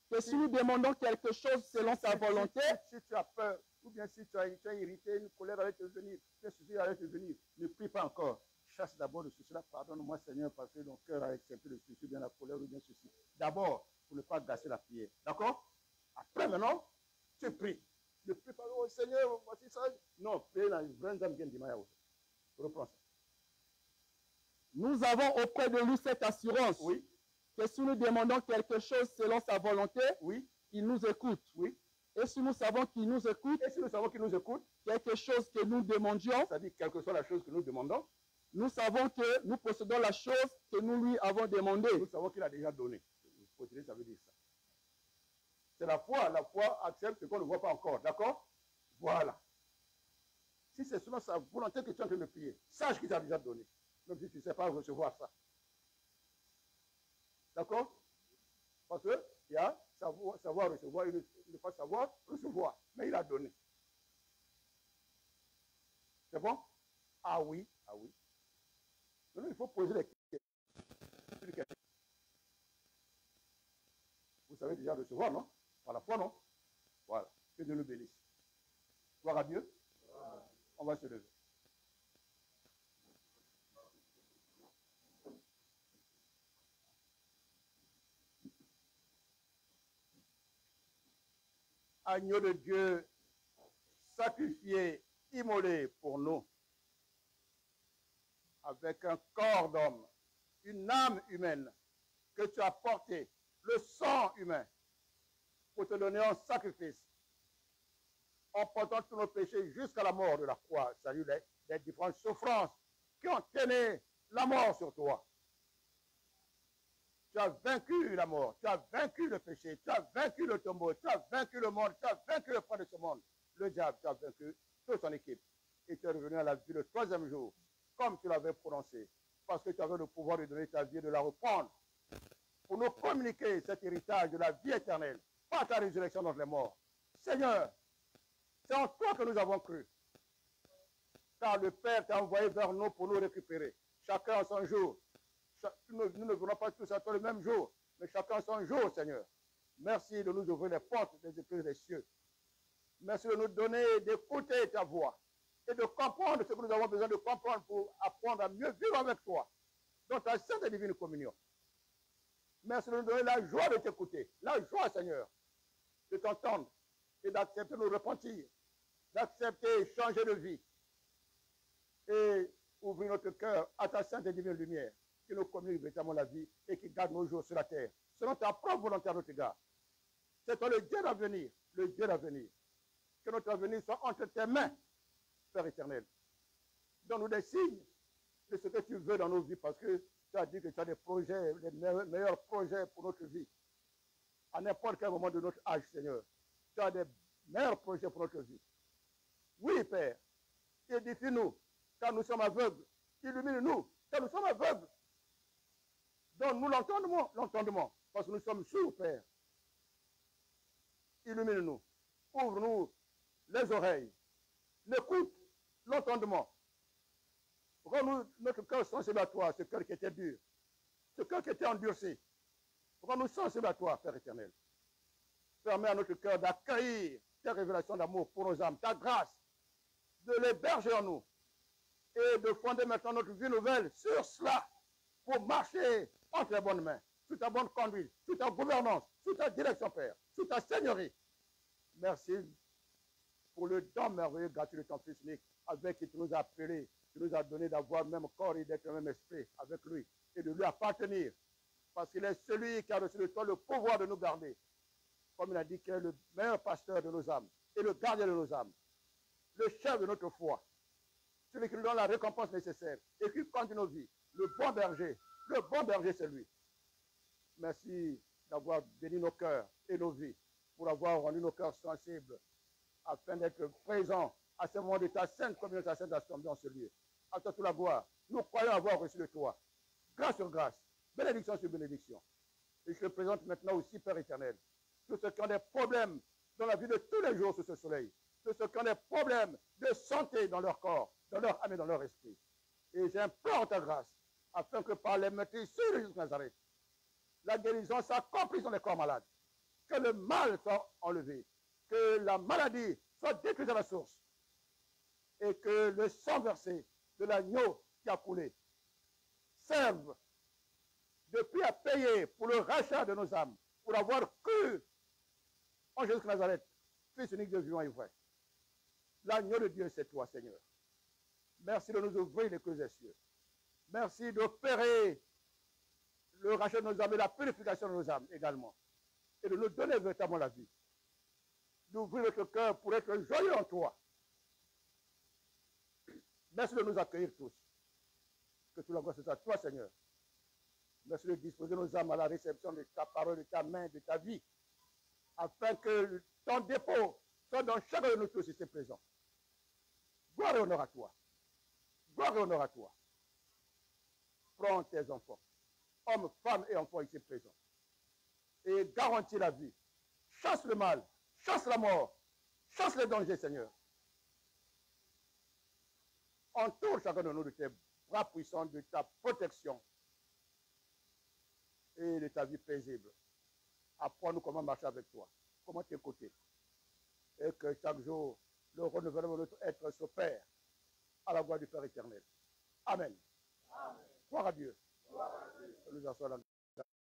que si nous demandons quelque chose selon sa volonté. Si tu as peur, ou bien si tu es irrité, une colère allait te venir, un souci allait te venir, ne prie pas encore. Chasse d'abord le souci là. Pardonne-moi, Seigneur, parce que mon cœur a accepté le souci, bien la colère ou bien ceci. D'abord, pour ne pas gâcher la prière. D'accord? Après, maintenant, tu pries. Ne prie pas, oh Seigneur, voici ça. Non, prie dans une vraie âme bien d'Imaya. Reprends ça. Nous avons auprès de lui cette assurance. Oui. Que si nous demandons quelque chose selon sa volonté, oui. Il nous écoute. Oui. Et si nous savons qu'il nous écoute, quelque chose que nous demandions, c'est-à-dire quelle que soit la chose que nous demandons, nous savons que nous possédons la chose que nous lui avons demandé. Nous savons qu'il a déjà donné. Posséder, ça veut dire ça. C'est la foi. La foi accepte ce qu'on ne voit pas encore. D'accord? Voilà. Si c'est selon sa volonté que tu es en train de prier, sache qu'il t'a déjà donné. Même si tu ne sais pas recevoir ça. D'accord? Parce qu'il y a savoir recevoir, il ne pas savoir recevoir. Mais il a donné. C'est bon? Ah oui, ah oui. Maintenant, il faut poser les questions. Vous savez déjà recevoir, non? Par la foi, non? Voilà. Que Dieu nous bénisse. Gloire à Dieu. On va se lever. Agneau de Dieu, sacrifié, immolé pour nous, avec un corps d'homme, une âme humaine que tu as porté, le sang humain, pour te donner un sacrifice. en portant tous nos péchés jusqu'à la mort de la croix. Salut les différentes souffrances qui ont entraîné la mort sur toi. Tu as vaincu la mort, tu as vaincu le péché, tu as vaincu le tombeau, tu as vaincu le monde, tu as vaincu le prince de ce monde. Le diable, tu as vaincu toute son équipe. Et tu es revenu à la vie le troisième jour, comme tu l'avais prononcé, parce que tu avais le pouvoir de donner ta vie et de la reprendre, pour nous communiquer cet héritage de la vie éternelle, par ta résurrection dans les morts. Seigneur, c'est en toi que nous avons cru, car le Père t'a envoyé vers nous pour nous récupérer, chacun en son jour. Nous ne venons pas tous à toi le même jour, mais chacun son jour, Seigneur. Merci de nous ouvrir les portes des écrits des cieux. Merci de nous donner d'écouter ta voix et de comprendre ce que nous avons besoin de comprendre pour apprendre à mieux vivre avec toi dans ta sainte et divine communion. Merci de nous donner la joie de t'écouter, la joie, Seigneur, de t'entendre et d'accepter nos repentir, d'accepter changer de vie et ouvrir notre cœur à ta sainte et divine lumière, qui nous communique véritablement la vie et qui garde nos jours sur la terre, selon ta propre volonté à notre égard. C'est toi le Dieu d'avenir, le Dieu d'avenir. Que notre avenir soit entre tes mains, Père éternel. Donne-nous des signes de ce que tu veux dans nos vies, parce que tu as dit que tu as des projets, les meilleurs projets pour notre vie. À n'importe quel moment de notre âge, Seigneur, tu as des meilleurs projets pour notre vie. Oui, Père, édifie-nous, car nous sommes aveugles. Illumine-nous, car nous sommes aveugles. Donne-nous l'entendement, parce que nous sommes sourds, Père. Illumine-nous, ouvre-nous les oreilles, l'écoute, l'entendement. Rends-nous notre cœur sensible à toi, ce cœur qui était dur, ce cœur qui était endurci. Rends-nous sensibles à toi, Père éternel. Permets à notre cœur d'accueillir tes révélations d'amour pour nos âmes, ta grâce, de l'héberger en nous et de fonder maintenant notre vie nouvelle sur cela pour marcher entre les bonnes mains, sous ta bonne conduite, sous ta gouvernance, sous ta direction, Père, sous ta seigneurie. Merci pour le don merveilleux gratuit de ton Fils unique, avec qui tu nous as appelés, tu nous as donné d'avoir le même corps et d'être le même esprit avec lui et de lui appartenir, parce qu'il est celui qui a reçu de toi le pouvoir de nous garder, comme il a dit qu'il est le meilleur pasteur de nos âmes et le gardien de nos âmes, le chef de notre foi, celui qui nous donne la récompense nécessaire et qui conduit nos vies, le bon berger c'est lui. Merci d'avoir béni nos cœurs et nos vies, pour avoir rendu nos cœurs sensibles, afin d'être présents à ce moment de ta sainte communion, ta sainte assemblée dans ce lieu. À toi toute la gloire. Nous croyons avoir reçu de toi, grâce sur grâce, bénédiction sur bénédiction. Et je te présente maintenant aussi, Père éternel, tous ceux qui ont des problèmes dans la vie de tous les jours sous ce soleil, tous ceux qui ont des problèmes de santé dans leur corps, dans leur âme et dans leur esprit. Et j'implore ta grâce, afin que par les meurtrissures de Jésus Nazareth, la guérison s'accomplisse dans les corps malades, que le mal soit enlevé, que la maladie soit détruite à la source, et que le sang versé de l'agneau qui a coulé serve depuis à payer pour le rachat de nos âmes, pour avoir cru en Jésus Nazareth, Fils unique de vivant et vrai. L'agneau de Dieu, c'est toi, Seigneur. Merci de nous ouvrir les clés des cieux. Merci d'opérer le rachat de nos âmes et la purification de nos âmes également. Et de nous donner véritablement la vie. D'ouvrir notre cœur pour être joyeux en toi. Merci de nous accueillir tous. Que tout la gloire soit à toi, Seigneur. Merci de disposer nos âmes à la réception de ta parole, de ta main, de ta vie, afin que ton dépôt soit dans chacun de nous tous ici présents. Gloire et honneur à toi. Gloire et honneur à toi. Prends tes enfants, hommes, femmes et enfants ici présents, et garantis la vie. Chasse le mal, chasse la mort, chasse les dangers, Seigneur. Entoure chacun de nous de tes bras puissants, de ta protection et de ta vie paisible. Apprends-nous comment marcher avec toi, comment t'écouter. Et que chaque jour, le renouvellement de notre être s'opère à la gloire du Père éternel. Amen. Gloire à Dieu. Nous assoyons